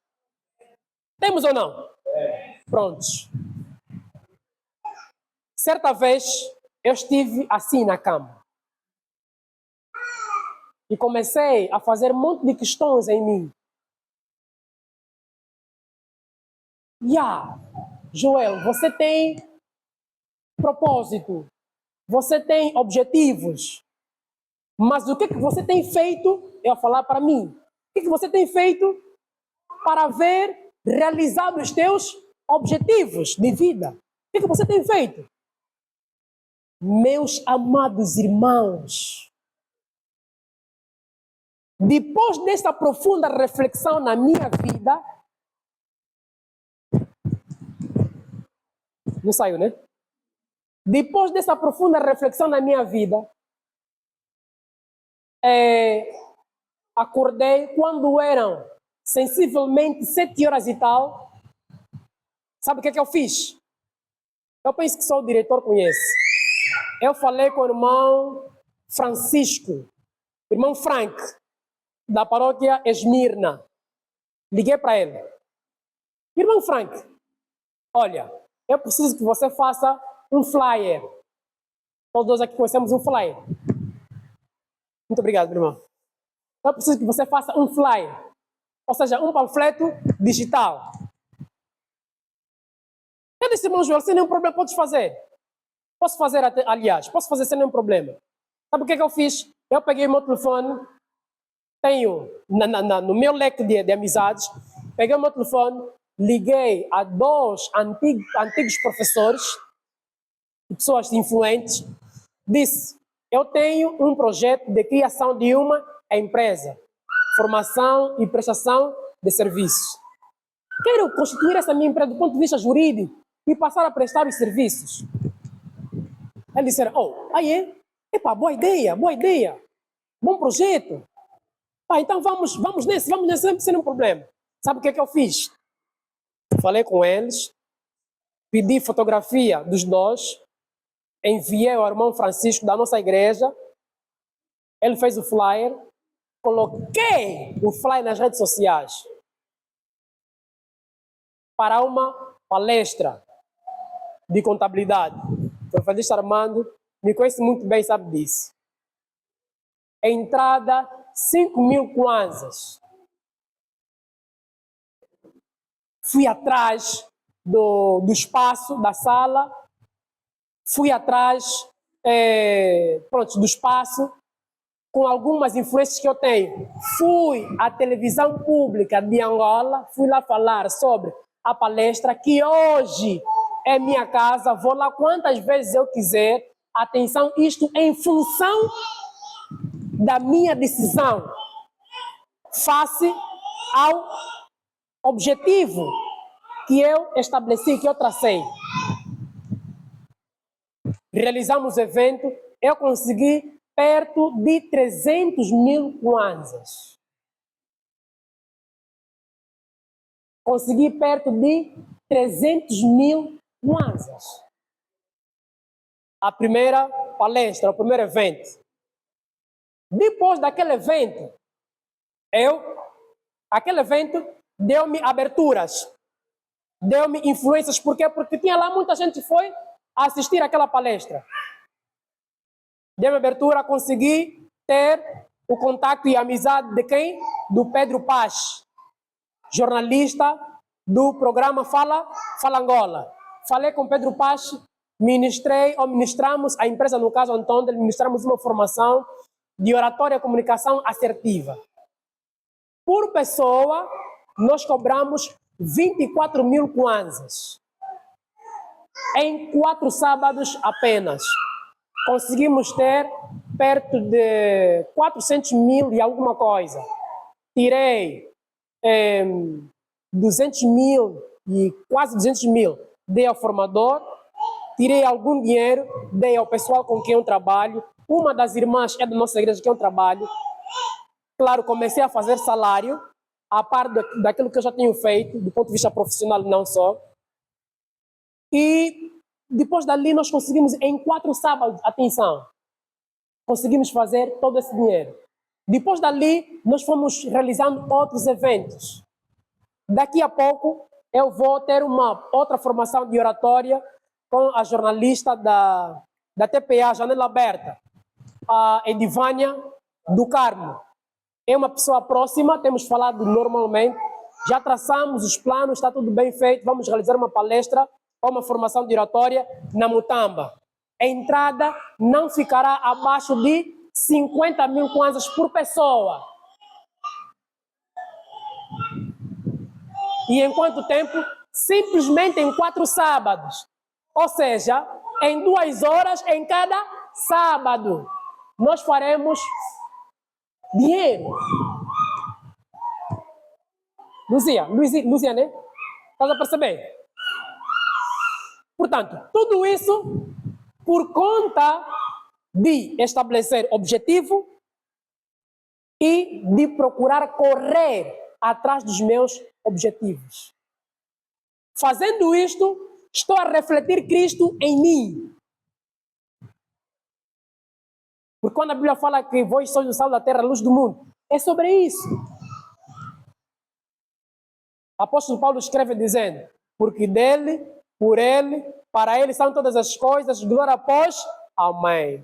S1: Temos ou não? Prontos. Certa vez, eu estive assim na cama. E comecei a fazer um monte de questões em mim. Joel, você tem propósito, você tem objetivos, mas o que você tem feito, eu ia falar para mim, o que você tem feito para ver realizado os teus objetivos de vida? O que você tem feito? Meus amados irmãos, depois dessa profunda reflexão na minha vida, não saiu, né? Depois dessa profunda reflexão na minha vida, acordei quando eram sensivelmente 7 horas e tal. Sabe o que eu fiz? Eu penso que só o diretor conhece. Eu falei com o irmão Francisco, irmão Frank, da paróquia Esmirna. Liguei para ele. Irmão Frank, olha, eu preciso que você faça um flyer. Todos aqui conhecemos um flyer. Muito obrigado, meu irmão. Eu preciso que você faça um flyer. Ou seja, um panfleto digital. Eu disse, irmão Joel, sem nenhum problema, podes fazer. Posso fazer, aliás, posso fazer sem nenhum problema. Sabe o que eu fiz? Eu peguei meu telefone, tenho no meu leque de amizades, peguei o meu telefone, liguei a 2 antigos professores, pessoas influentes, disse, eu tenho um projeto de criação de uma empresa, formação e prestação de serviços. Quero constituir essa minha empresa do ponto de vista jurídico e passar a prestar os serviços. Eles disseram, boa ideia, bom projeto. Então vamos nesse, sem nenhum problema. Sabe o que eu fiz? Falei com eles, pedi fotografia dos dois, enviei ao irmão Francisco da nossa igreja, ele fez o flyer, coloquei o flyer nas redes sociais para uma palestra de contabilidade. O evangelista Armando me conhece muito bem, sabe disso. A entrada, 5.000 kwanzas. Fui atrás do espaço, da sala, fui atrás do espaço, com algumas influências que eu tenho. Fui à televisão pública de Angola, fui lá falar sobre a palestra, que hoje é minha casa, vou lá quantas vezes eu quiser. Atenção, isto em função da minha decisão, face ao objetivo que eu estabeleci, que eu tracei. Realizamos o evento, eu consegui perto de 300.000 kwanzas. Consegui perto de 300.000 kwanzas. A primeira palestra, o primeiro evento. Depois daquele evento, aquele evento deu-me aberturas, deu-me influências. Por quê? Porque tinha lá muita gente que foi assistir aquela palestra. Deu-me abertura, consegui ter o contato e a amizade de quem? Do Pedro Paz. jornalista do programa Fala Angola. Falei com Pedro Paz, ministramos, a empresa, no caso Antônio, ministramos uma formação de oratória e comunicação assertiva. Por pessoa, nós cobramos 24 mil kwanzas. Em 4 sábados apenas. Conseguimos ter perto de 400 mil e alguma coisa. Tirei 200 mil e quase 200 mil. Dei ao formador, tirei algum dinheiro, dei ao pessoal com quem eu trabalho. Uma das irmãs é da nossa igreja que eu trabalho. Claro, comecei a fazer salário, a par daquilo que eu já tenho feito, do ponto de vista profissional não só. E depois dali nós conseguimos, em 4 sábados, atenção, conseguimos fazer todo esse dinheiro. Depois dali, nós fomos realizando outros eventos. Daqui a pouco, eu vou ter uma outra formação de oratória com a jornalista da TPA, Janela Aberta, a Edivânia do Carmo. É uma pessoa próxima, temos falado normalmente, já traçamos os planos, está tudo bem feito, vamos realizar uma palestra ou uma formação de oratória na Mutamba. A entrada não ficará abaixo de 50 mil kwanzas por pessoa. E em quanto tempo? Simplesmente em 4 sábados. Ou seja, em 2 horas em cada sábado. Nós faremos dinheiro. Luzia, né? Estás a perceber? Portanto, tudo isso por conta de estabelecer objetivo e de procurar correr atrás dos meus objetivos. Fazendo isto, estou a refletir Cristo em mim. Porque quando a Bíblia fala que vós sois o sal da terra, a luz do mundo, é sobre isso. O apóstolo Paulo escreve dizendo, porque dele, por ele, para ele são todas as coisas, glória após, amém.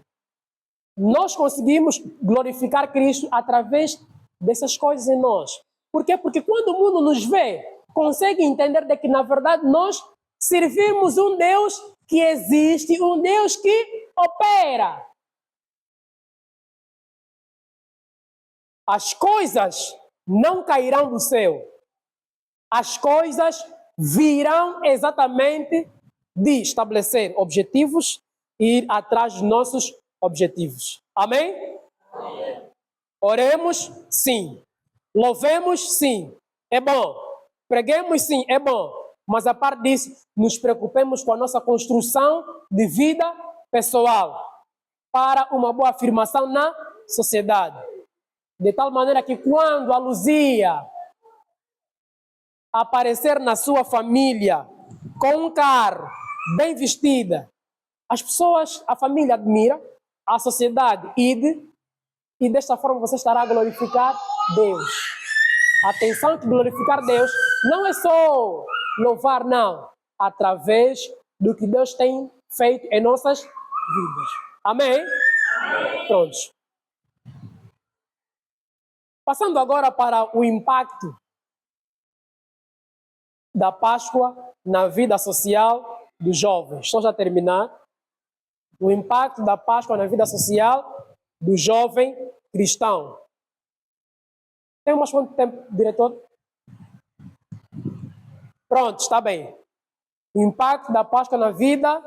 S1: Nós conseguimos glorificar Cristo através dessas coisas em nós. Por quê? Porque quando o mundo nos vê, consegue entender de que, na verdade, nós servimos um Deus que existe, um Deus que opera. As coisas não cairão do céu. As coisas virão exatamente de estabelecer objetivos e ir atrás dos nossos objetivos. Amém? Amém. Oremos, sim. Louvemos, sim. É bom. Preguemos, sim. É bom. Mas, a parte disso, nos preocupemos com a nossa construção de vida pessoal para uma boa afirmação na sociedade. De tal maneira que quando a Luzia aparecer na sua família com um carro, bem vestida, as pessoas, a família admira, a sociedade ide, e desta forma você estará a glorificar Deus. Atenção que glorificar Deus não é só louvar, não, através do que Deus tem feito em nossas vidas. Amém? Amém. Prontos. Passando agora para o impacto da Páscoa na vida social dos jovens. Estou já a terminar. O impacto da Páscoa na vida social do jovem cristão. Tem mais quanto tempo, diretor? Pronto, está bem. O impacto da Páscoa na vida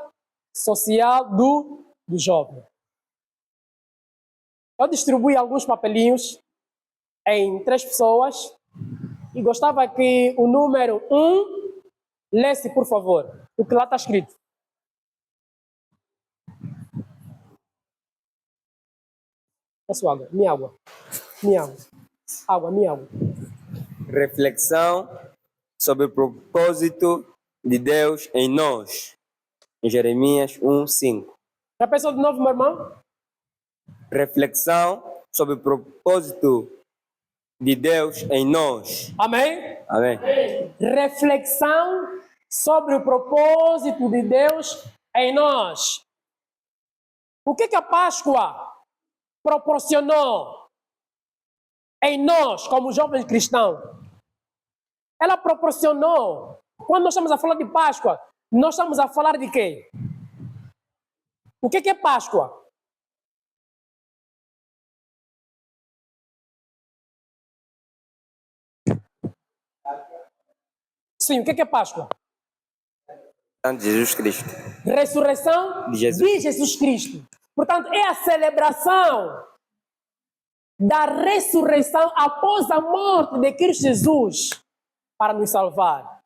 S1: social do jovem. Eu distribuí alguns papelinhos em 3 pessoas e gostava que o número 1 lesse, por favor, o que lá está escrito. Peço água, minha água. Minha água.
S6: Reflexão sobre o propósito de Deus em nós. Em Jeremias 1:5.
S1: Já pensou de novo, meu irmão?
S6: Reflexão sobre o propósito de Deus em nós.
S1: Amém?
S6: Amém.
S1: Reflexão sobre o propósito de Deus em nós. O que a Páscoa proporcionou em nós como jovens cristãos? ela proporcionou. Quando nós estamos a falar de Páscoa, nós estamos a falar de quê? O que é Páscoa? Sim, o que é Páscoa?
S6: de Jesus Cristo.
S1: Ressurreição
S6: De Jesus.
S1: de Jesus Cristo. Portanto, é a celebração da ressurreição após a morte de Cristo Jesus para nos salvar.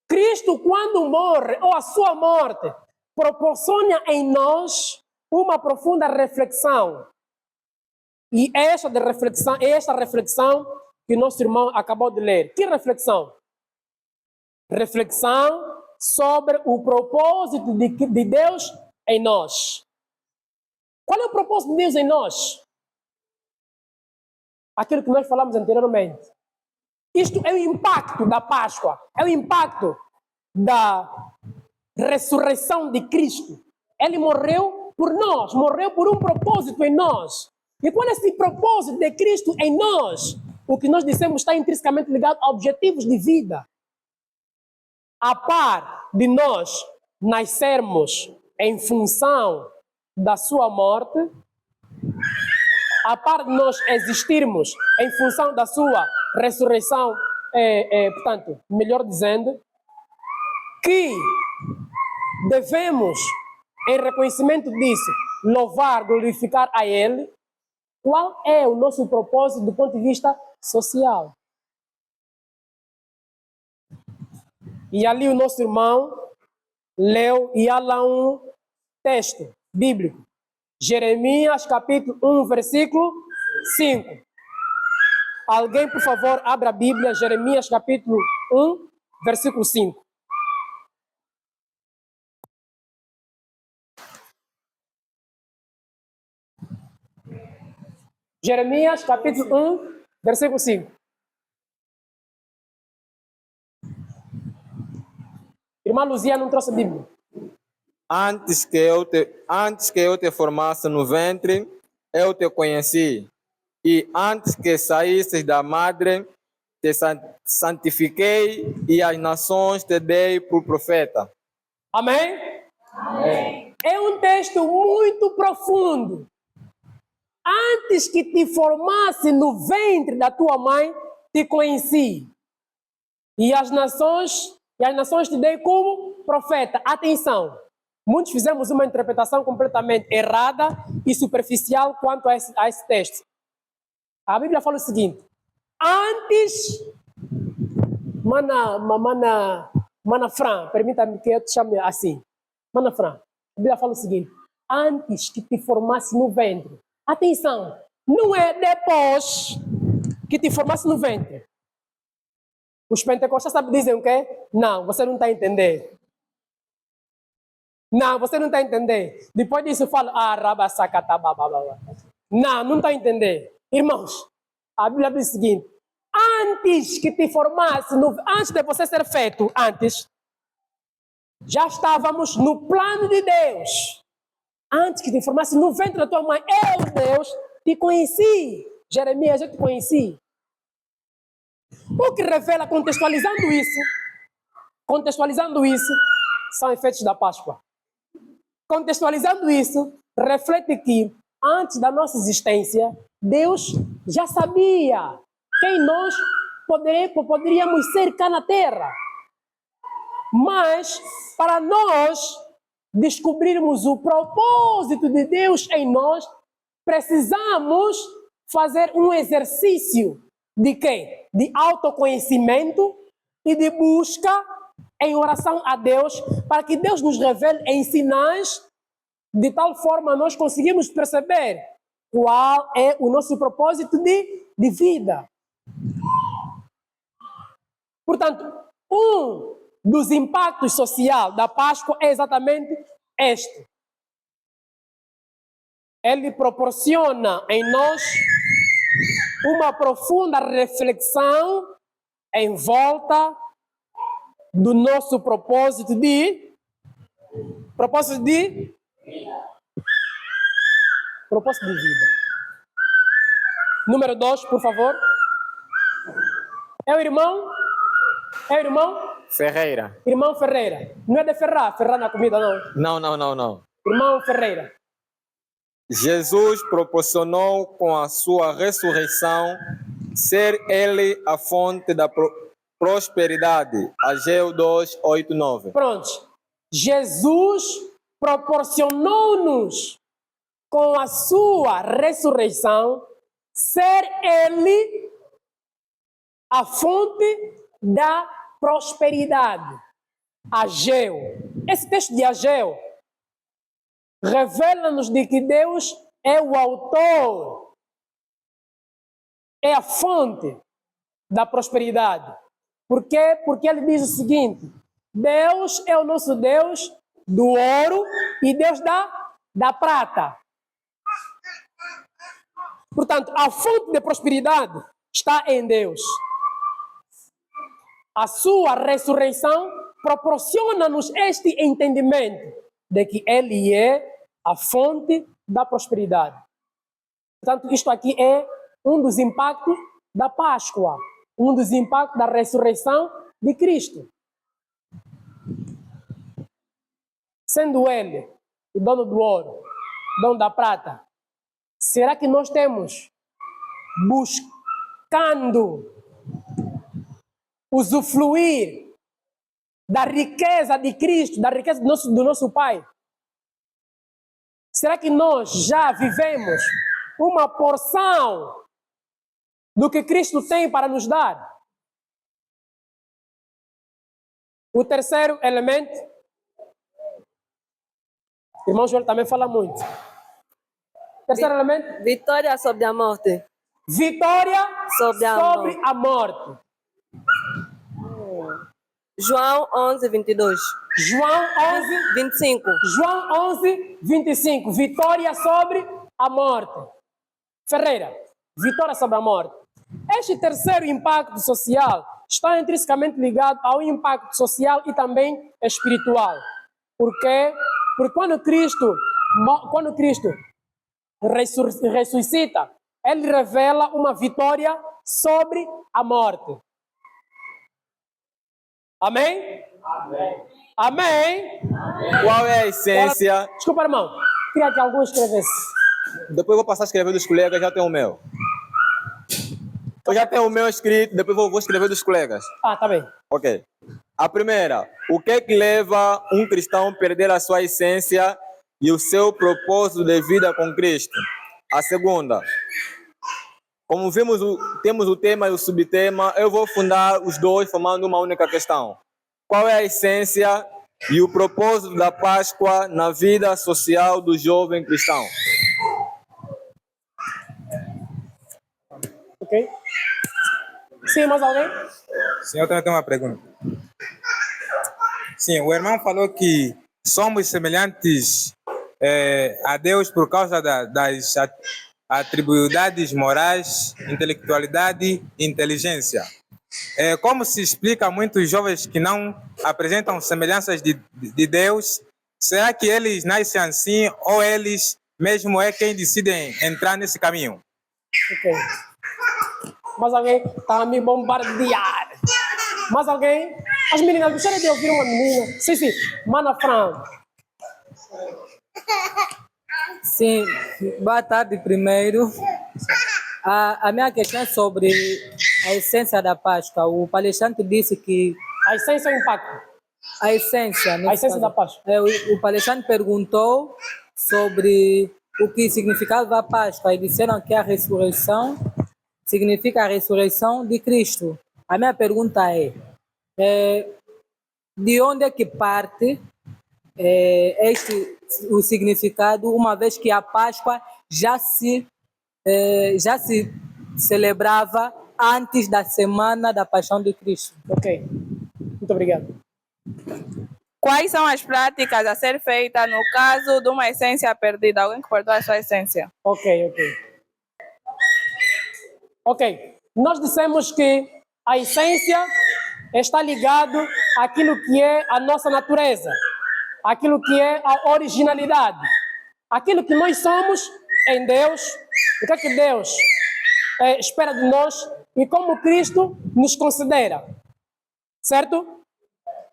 S1: Cristo, quando morre, ou a sua morte, proporciona em nós uma profunda reflexão. E esta reflexão que nosso irmão acabou de ler. Que reflexão? Reflexão sobre o propósito de Deus em nós. Qual é o propósito de Deus em nós? Aquilo que nós falamos anteriormente. Isto é o impacto da Páscoa, é o impacto da ressurreição de Cristo. Ele morreu por nós, morreu por um propósito em nós. E qual é esse propósito de Cristo em nós? O que nós dissemos está intrinsecamente ligado a objetivos de vida. A par de nós nascermos em função da sua morte, a par de nós existirmos em função da sua ressurreição, portanto, melhor dizendo, que devemos, em reconhecimento disso, louvar, glorificar a Ele. Qual é o nosso propósito do ponto de vista social? E ali o nosso irmão leu e há lá um texto bíblico. Jeremias capítulo 1, versículo 5. Alguém, por favor, abra a Bíblia, Jeremias capítulo 1, versículo 5. Jeremias capítulo 1, versículo 5. Irmã Luzia não trouxe a Bíblia.
S4: Antes que eu te formasse no ventre, eu te conheci. E antes que saísses da madre, te santifiquei e as nações te dei por profeta.
S1: Amém? Amém. É um texto muito profundo. Antes que te formasse no ventre da tua mãe, te conheci. E as nações te dei como profeta. Atenção. Muitos fizemos uma interpretação completamente errada e superficial quanto a esse texto. A Bíblia fala o seguinte: antes, Mana Fran, permita-me que eu te chame assim. Mana Fran, a Bíblia fala o seguinte: antes que te formasse no ventre. Atenção, não é depois que te formasse no ventre. Os pentecostais dizem o quê? Não, você não está a entender. Não, você não está a entender. Depois disso fala, não está a entender. Irmãos, a Bíblia diz o seguinte: antes que te formasse, antes de você ser feito, já estávamos no plano de Deus. Antes que te formasse no ventre da tua mãe, eu, Deus, te conheci. Jeremias, eu te conheci. O que revela, contextualizando isso, são efeitos da Páscoa. Contextualizando isso, reflete que antes da nossa existência, Deus já sabia quem nós poderíamos ser cá na terra. Mas, para nós descobrirmos o propósito de Deus em nós, precisamos fazer um exercício de quê? De autoconhecimento e de busca em oração a Deus, para que Deus nos revele em sinais, de tal forma nós conseguimos perceber qual é o nosso propósito de vida. Portanto, um dos impactos sociais da Páscoa é exatamente este. Ele proporciona em nós uma profunda reflexão em volta do nosso propósito de vida. Número 2, por favor. É o irmão É irmão?
S4: Ferreira.
S1: Irmão Ferreira. Não é de ferrar, ferrar na comida, não.
S4: Não.
S1: Irmão Ferreira.
S4: Jesus proporcionou com a sua ressurreição ser ele a fonte da prosperidade. Ageu 2, 8, 9.
S1: Pronto. Jesus proporcionou-nos com a sua ressurreição ser ele a fonte da prosperidade. Ageu. Esse texto de Ageu revela-nos de que Deus é o autor, é a fonte da prosperidade. Por quê? Porque ele diz o seguinte: Deus é o nosso Deus do ouro e Deus da prata. Portanto, a fonte de prosperidade está em Deus. A sua ressurreição proporciona-nos este entendimento de que Ele é a fonte da prosperidade. Portanto, isto aqui é um dos impactos da Páscoa, um dos impactos da ressurreição de Cristo. Sendo Ele o dono do ouro, dono da prata, será que nós temos buscando usufruir da riqueza de Cristo, da riqueza do nosso Pai? Será que nós já vivemos uma porção do que Cristo tem para nos dar? O terceiro elemento, o irmão Joel também fala muito. Terceiro elemento,
S7: Vitória sobre a morte.
S1: vitória
S7: Sobre a
S1: sobre a morte.
S7: João 11, 22.
S1: João 11,
S7: 25.
S1: João 11, 25. Vitória sobre a morte. Ferreira, vitória sobre a morte. Este terceiro impacto social está intrinsecamente ligado ao impacto social e também espiritual. Por quê? Porque quando Cristo ressuscita, ele revela uma vitória sobre a morte. Amém? Amém?
S4: Qual é a essência?
S1: Desculpa, irmão. Queria que algum escrevesse.
S4: Depois eu vou passar a escrever dos colegas, já tenho o meu. Eu já tenho o meu escrito, depois vou escrever dos colegas.
S1: Ah, tá bem.
S4: Ok. A primeira, o que é que leva um cristão a perder a sua essência e o seu propósito de vida com Cristo? A segunda, como vimos, temos o tema e o subtema, eu vou fundar os dois formando uma única questão. Qual é a essência e o propósito da Páscoa na vida social do jovem cristão?
S1: Ok? Sim, mais alguém?
S8: Sim, eu também tenho uma pergunta. Sim, o irmão falou que somos semelhantes a Deus por causa das atribuidades morais, intelectualidade e inteligência. Como se explica a muitos jovens que não apresentam semelhanças de Deus? Será que eles nascem assim ou eles mesmo é quem decidem entrar nesse caminho?
S1: Ok. Mais alguém? Está a me bombardear. Mais alguém? As meninas, gostaria de ouvir uma menina. Sim. Mana Fran.
S3: Sim, boa tarde primeiro. A minha questão é sobre a essência da Páscoa. O palestrante disse que
S1: A essência ou o impacto?
S3: a essência...
S1: A essência da Páscoa.
S3: O palestrante perguntou sobre o que significava a Páscoa e disseram que a ressurreição significa a ressurreição de Cristo. A minha pergunta é de onde é que parte o significado, uma vez que a Páscoa já se celebrava antes da semana da Paixão de Cristo?
S1: Ok. Muito obrigado.
S9: Quais são as práticas a ser feitas no caso de uma essência perdida? Alguém que perdeu a sua essência?
S1: Ok. Nós dissemos que a essência está ligado àquilo que é a nossa natureza, aquilo que é a originalidade, aquilo que nós somos em Deus, o que é que Deus espera de nós e como Cristo nos considera. Certo?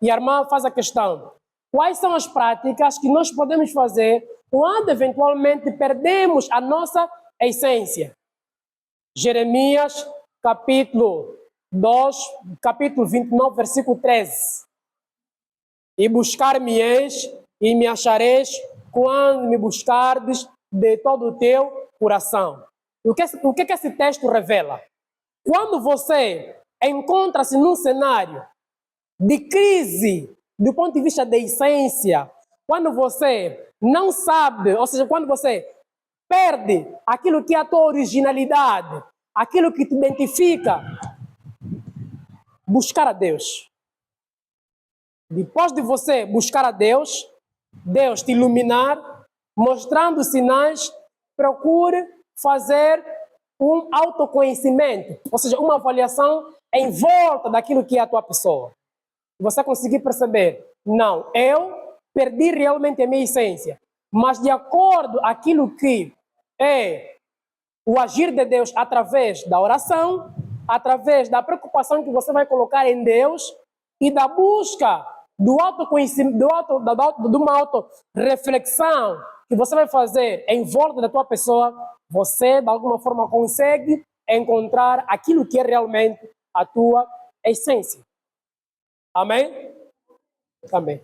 S1: E a irmã faz a questão. Quais são as práticas que nós podemos fazer quando eventualmente perdemos a nossa essência? Jeremias, capítulo 2, capítulo 29, versículo 13. E buscar-me-eis e me achareis quando me buscardes de todo o teu coração. O que esse texto revela? Quando você encontra-se num cenário de crise do ponto de vista da essência, quando você não sabe, ou seja, quando você perde aquilo que é a tua originalidade, aquilo que te identifica, buscar a Deus. Depois de você buscar a Deus, Deus te iluminar, mostrando sinais, procure fazer um autoconhecimento, ou seja, uma avaliação em volta daquilo que é a tua pessoa. Você conseguir perceber, não, eu perdi realmente a minha essência, mas de acordo com aquilo que é o agir de Deus através da oração, através da preocupação que você vai colocar em Deus e da busca do autoconhecimento, de uma autorreflexão que você vai fazer em volta da tua pessoa, você de alguma forma consegue encontrar aquilo que é realmente a tua essência. Amém? Amém.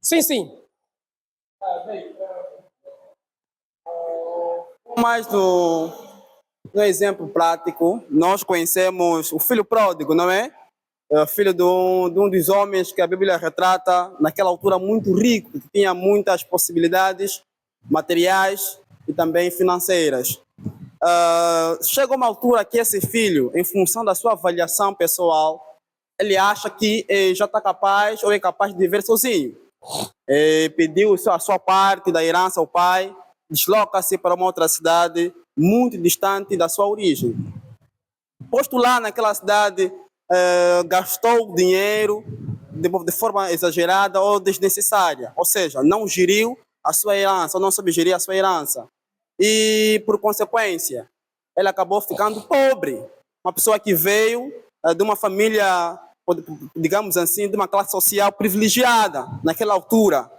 S1: Sim, sim.
S5: Mais no exemplo prático, nós conhecemos o filho pródigo, não é? É o filho de um dos homens que a Bíblia retrata naquela altura muito rico, que tinha muitas possibilidades materiais e também financeiras. Chega uma altura que esse filho, em função da sua avaliação pessoal, ele acha que já está capaz ou é capaz de viver sozinho. Pediu a sua parte da herança ao pai, desloca-se para uma outra cidade muito distante da sua origem. Posto lá naquela cidade, gastou dinheiro de forma exagerada ou desnecessária, ou seja, não geriu a sua herança, ou não soube gerir a sua herança. E, por consequência, ele acabou ficando pobre. Uma pessoa que veio de uma família, digamos assim, de uma classe social privilegiada naquela altura.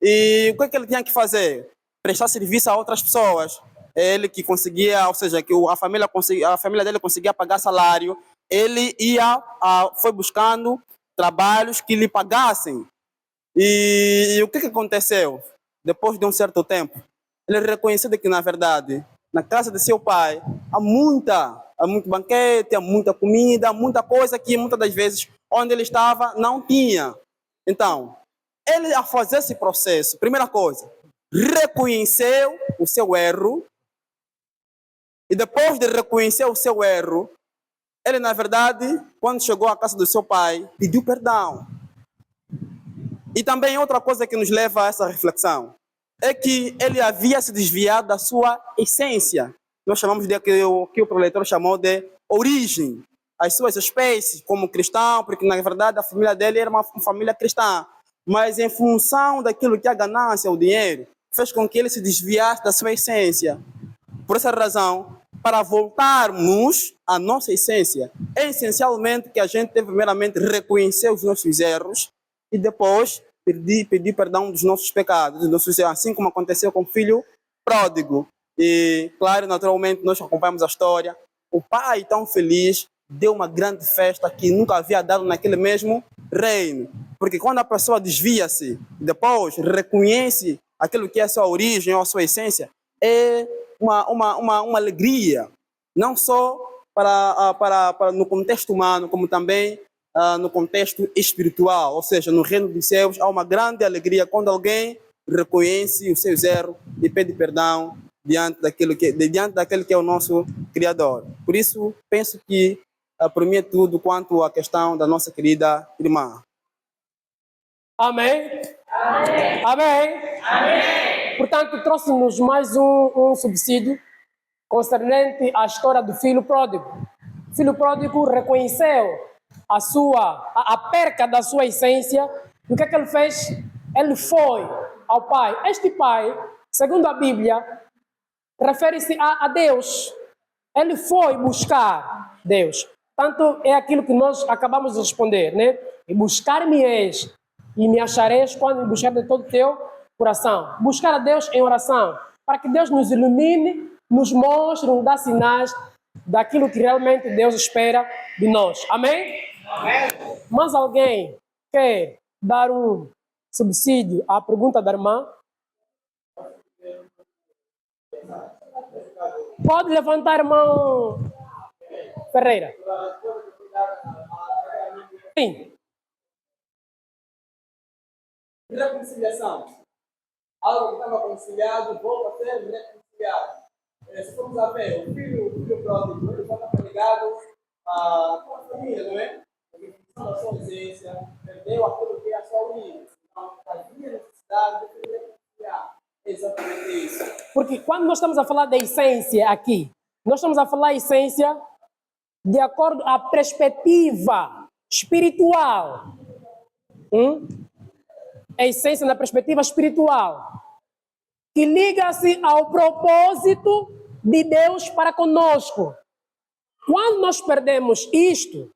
S5: E o que ele tinha que fazer? Prestar serviço a outras pessoas. Ele que conseguia, ou seja, que a família dele conseguia pagar salário, ele foi buscando trabalhos que lhe pagassem. E o que aconteceu? Depois de um certo tempo, ele reconheceu que, na verdade, na casa de seu pai, há muito banquete, há muita comida, muita coisa que muitas das vezes onde ele estava não tinha. Então, ele, a fazer esse processo, primeira coisa, reconheceu o seu erro, e depois de reconhecer o seu erro, ele, na verdade, quando chegou à casa do seu pai, pediu perdão. E também outra coisa que nos leva a essa reflexão é que ele havia se desviado da sua essência. Nós chamamos de que o proleitor chamou de origem. As suas espécies como cristão, porque na verdade a família dele era uma família cristã. Mas em função daquilo que é a ganância, o dinheiro, fez com que ele se desviasse da sua essência. Por essa razão, para voltarmos à nossa essência, é essencialmente que a gente deve primeiramente reconhecer os nossos erros e depois pedir perdão dos nossos pecados, assim como aconteceu com o filho pródigo. E, claro, naturalmente, nós acompanhamos a história. O pai, tão feliz, deu uma grande festa que nunca havia dado naquele mesmo reino. Porque quando a pessoa desvia-se, depois reconhece aquilo que é a sua origem ou a sua essência, é uma alegria, não só para no contexto humano, como também no contexto espiritual, ou seja, no reino dos céus, há uma grande alegria quando alguém reconhece os seus erros e pede perdão diante daquele que é o nosso Criador. Por isso, penso que por mim é tudo quanto à questão da nossa querida irmã.
S1: Amém? Amém? Amém? Amém. Portanto, trouxe-nos mais um subsídio concernente à história do filho pródigo. O filho pródigo reconheceu a perca da sua essência. E o que ele fez? Ele foi ao pai. Este pai, segundo a Bíblia, refere-se a Deus. Ele foi buscar Deus. Tanto é aquilo que nós acabamos de responder, né? E buscar-me-eis e me achareis quando me buscar de todo o teu coração. Buscar a Deus em oração, para que Deus nos ilumine, nos mostre, nos dá sinais daquilo que realmente Deus espera de nós. Amém? Amém. Mas alguém quer dar um subsídio à pergunta da irmã? Pode levantar a mão, Ferreira. Sim.
S5: Reconciliação. Algo que estava reconciliado volta a ser reconciliado. Se formos a ver, o filho pródigo, ele volta para ligado com a família, não é? Porque a sua ausência, perdeu aquilo que é a sua origem. Então, havia necessidade de reconciliar. É exatamente isso.
S1: Porque quando nós estamos a falar da essência aqui, nós estamos a falar a essência de acordo à perspectiva espiritual. A essência na perspectiva espiritual, que liga-se ao propósito de Deus para conosco. Quando nós perdemos isto,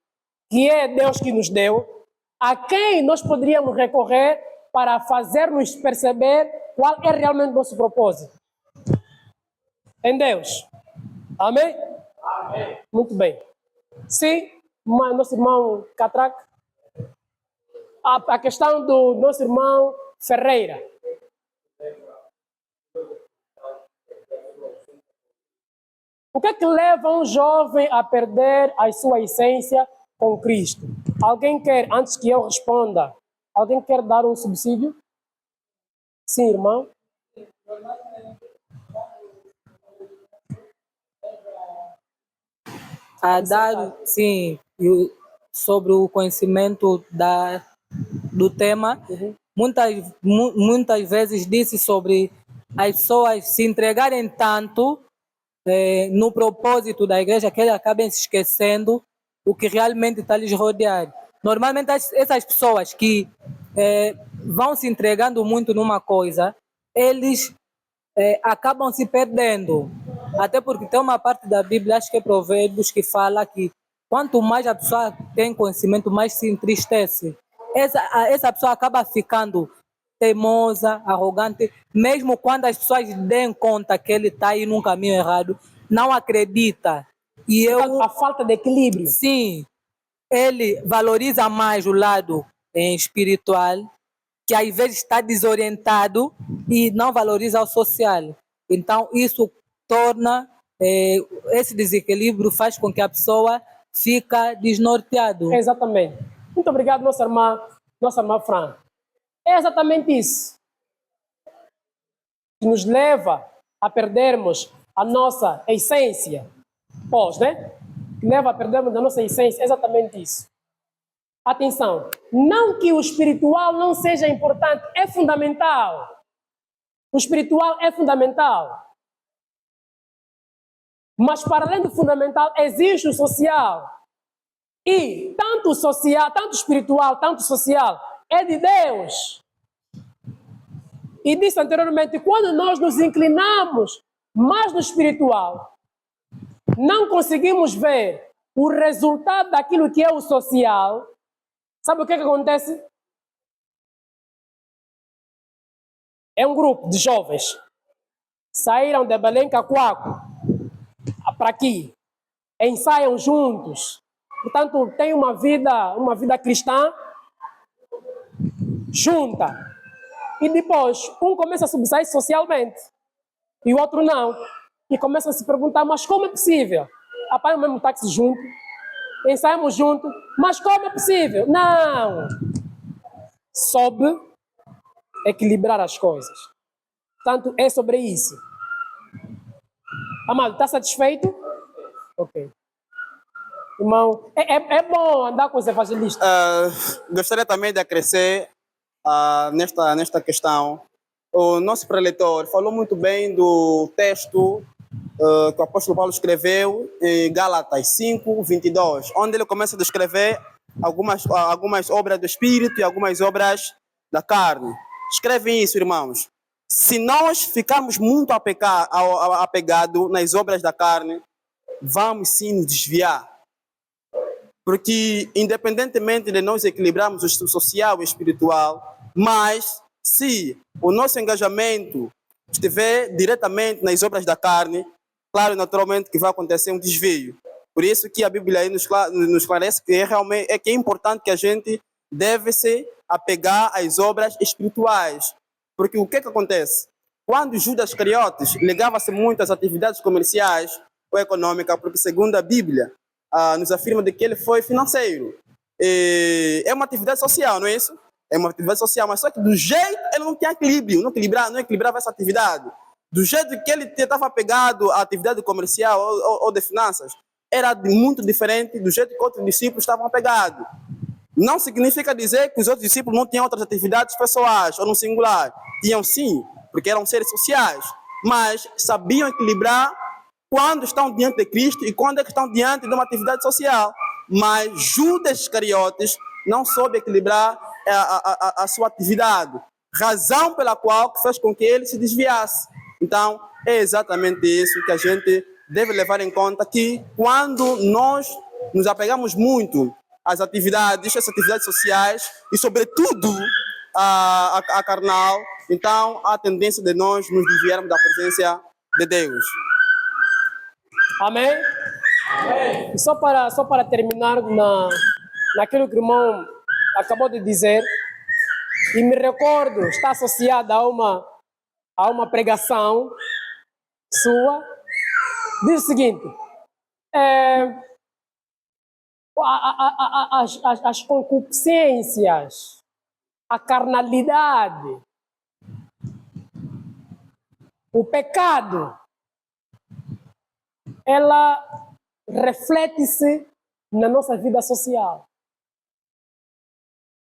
S1: que é Deus que nos deu, a quem nós poderíamos recorrer para fazer-nos perceber qual é realmente o nosso propósito? Em Deus. Amém? Amém. Muito bem. Sim, nosso irmão Catrac. A questão do nosso irmão Ferreira. O que é que leva um jovem a perder a sua essência com Cristo? Alguém quer, antes que eu responda, alguém quer dar um subsídio? Sim, irmão.
S3: A dar, sim, sobre o conhecimento do tema, muitas vezes disse sobre as pessoas se entregarem tanto no propósito da igreja que eles acabem se esquecendo o que realmente está lhes rodear. Normalmente essas pessoas que vão se entregando muito numa coisa, eles acabam se perdendo. Até porque tem uma parte da Bíblia, acho que é Provérbios, que fala que quanto mais a pessoa tem conhecimento, mais se entristece. Essa pessoa acaba ficando teimosa, arrogante, mesmo quando as pessoas deem conta que ele está aí num caminho errado, não acredita. E
S1: A falta de equilíbrio.
S3: Sim, ele valoriza mais o lado espiritual, que às vezes está desorientado e não valoriza o social. Então, isso torna, esse desequilíbrio faz com que a pessoa fica desnorteada.
S1: Exatamente. Muito obrigado, nossa irmã Fran. É exatamente isso que nos leva a perdermos a nossa essência. Que leva a perdermos a nossa essência. É exatamente isso. Atenção, não que o espiritual não seja importante, é fundamental. O espiritual é fundamental. Mas para além do fundamental, existe o social. E tanto o social, tanto o espiritual, tanto o social, é de Deus. E disse anteriormente, quando nós nos inclinamos mais no espiritual, não conseguimos ver o resultado daquilo que é o social. Sabe o que acontece? É um grupo de jovens. Saíram de Belém Cacoaco para aqui. Ensaiam juntos. Portanto, tem uma vida cristã junta. E depois, um começa a sobressair socialmente. E o outro não. E começa a se perguntar, mas como é possível? Apanham o mesmo táxi junto. Ensaiamos junto. Mas como é possível? Não. Soube equilibrar as coisas. Portanto, é sobre isso. Amado, está satisfeito? Ok. Irmão, é bom andar com os evangelistas.
S5: Gostaria também de acrescer nesta questão. O nosso preletor falou muito bem do texto que o apóstolo Paulo escreveu em Gálatas 5:22, onde ele começa a descrever algumas obras do Espírito e algumas obras da carne. Escrevem isso, irmãos. Se nós ficarmos muito apegados nas obras da carne, vamos sim nos desviar. Porque, independentemente de nós equilibrarmos o social e o espiritual, mas se o nosso engajamento estiver diretamente nas obras da carne, claro, naturalmente que vai acontecer um desvio. Por isso que a Bíblia aí nos esclarece que é importante que a gente deve se apegar às obras espirituais. Porque o que acontece? Quando Judas Iscariotes ligava-se muito às atividades comerciais ou econômicas, porque segundo a Bíblia, nos afirma de que ele foi financeiro. É uma atividade social, não é isso? É uma atividade social, mas só que do jeito ele não tinha equilíbrio, não equilibrava essa atividade. Do jeito que ele estava apegado à atividade comercial ou de finanças, era muito diferente do jeito que outros discípulos estavam apegados. Não significa dizer que os outros discípulos não tinham outras atividades pessoais ou no singular. Tinham sim, porque eram seres sociais, mas sabiam equilibrar quando estão diante de Cristo e quando é que estão diante de uma atividade social. Mas Judas Iscariotes não soube equilibrar a sua atividade, razão pela qual fez com que ele se desviasse. Então, é exatamente isso que a gente deve levar em conta, que quando nós nos apegamos muito às atividades, essas atividades sociais e, sobretudo, a carnal, então há a tendência de nós nos desviarmos da presença de Deus.
S1: Amém? E só para terminar naquilo que o irmão acabou de dizer, e me recordo, está associada a uma pregação sua, diz o seguinte: as concupiscências, a carnalidade, o pecado, ela reflete-se na nossa vida social.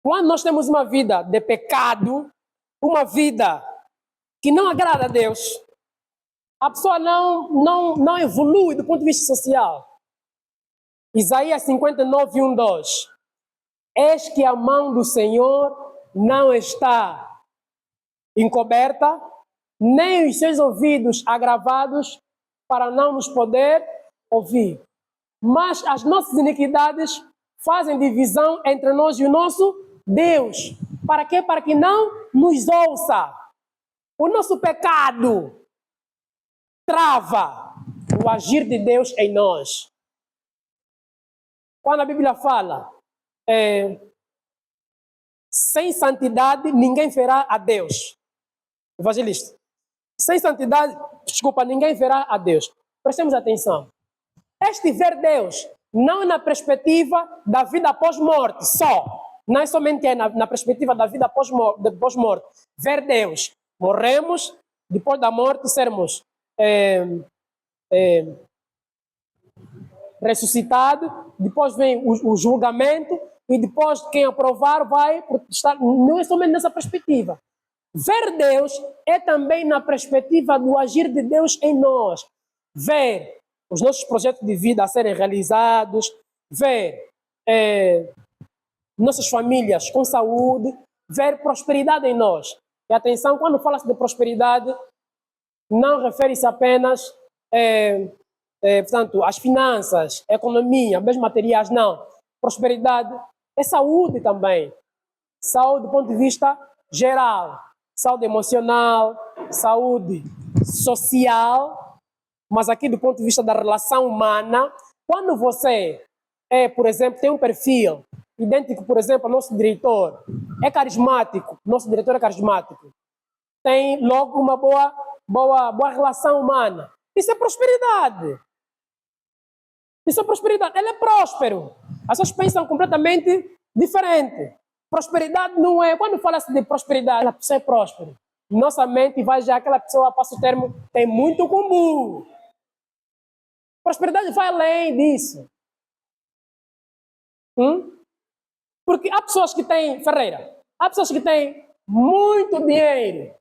S1: Quando nós temos uma vida de pecado, uma vida que não agrada a Deus, a pessoa não evolui do ponto de vista social. Isaías 59, 1, 2. Eis que a mão do Senhor não está encoberta, nem os seus ouvidos agravados para não nos poder ouvir. Mas as nossas iniquidades fazem divisão entre nós e o nosso Deus. Para quê? Para que não nos ouça. O nosso pecado trava o agir de Deus em nós. Quando a Bíblia fala sem santidade ninguém verá a Deus. Evangelista. Sem santidade, ninguém verá a Deus. Prestemos atenção. Este ver Deus não é na perspectiva da vida pós-morte só. Não é somente na perspectiva da vida pós-morte. Ver Deus. Morremos, depois da morte sermos ressuscitados, depois vem o julgamento e depois quem aprovar vai estar. Não é somente nessa perspectiva. Ver Deus é também na perspectiva do agir de Deus em nós. Ver os nossos projetos de vida a serem realizados, ver nossas famílias com saúde, ver prosperidade em nós. E atenção, quando fala-se de prosperidade, não refere-se apenas portanto, às finanças, economia, bens materiais, não. Prosperidade é saúde também. Saúde do ponto de vista geral. Saúde emocional, saúde social, mas aqui do ponto de vista da relação humana, quando você por exemplo, tem um perfil idêntico, por exemplo, ao nosso diretor, é carismático, nosso diretor é carismático, tem logo uma boa relação humana. Isso é prosperidade. Isso é prosperidade. Ele é próspero. As pessoas pensam completamente diferente. Prosperidade não é... Quando fala-se de prosperidade, a pessoa é próspera. Nossa mente vai já, aquela pessoa, passa o termo, tem muito comum. Prosperidade vai além disso. Porque há pessoas que têm, Ferreira, há pessoas que têm muito dinheiro,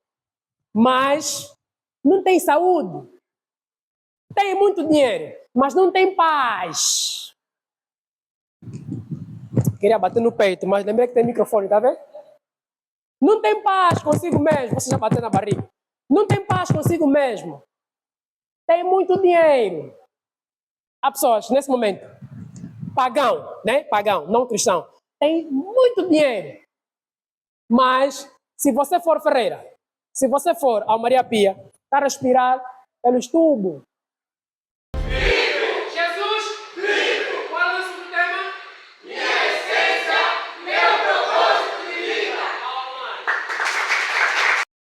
S1: mas não têm saúde. Têm muito dinheiro, mas não têm paz. Queria bater no peito, mas lembrei que tem microfone, tá vendo? Não tem paz consigo mesmo. Você já bateu na barriga. Não tem paz consigo mesmo. Tem muito dinheiro. Há pessoas, nesse momento, pagão, né? Pagão, não cristão, tem muito dinheiro. Mas, se você for Ferreira, se você for ao Maria Pia, está a respirar pelos tubos.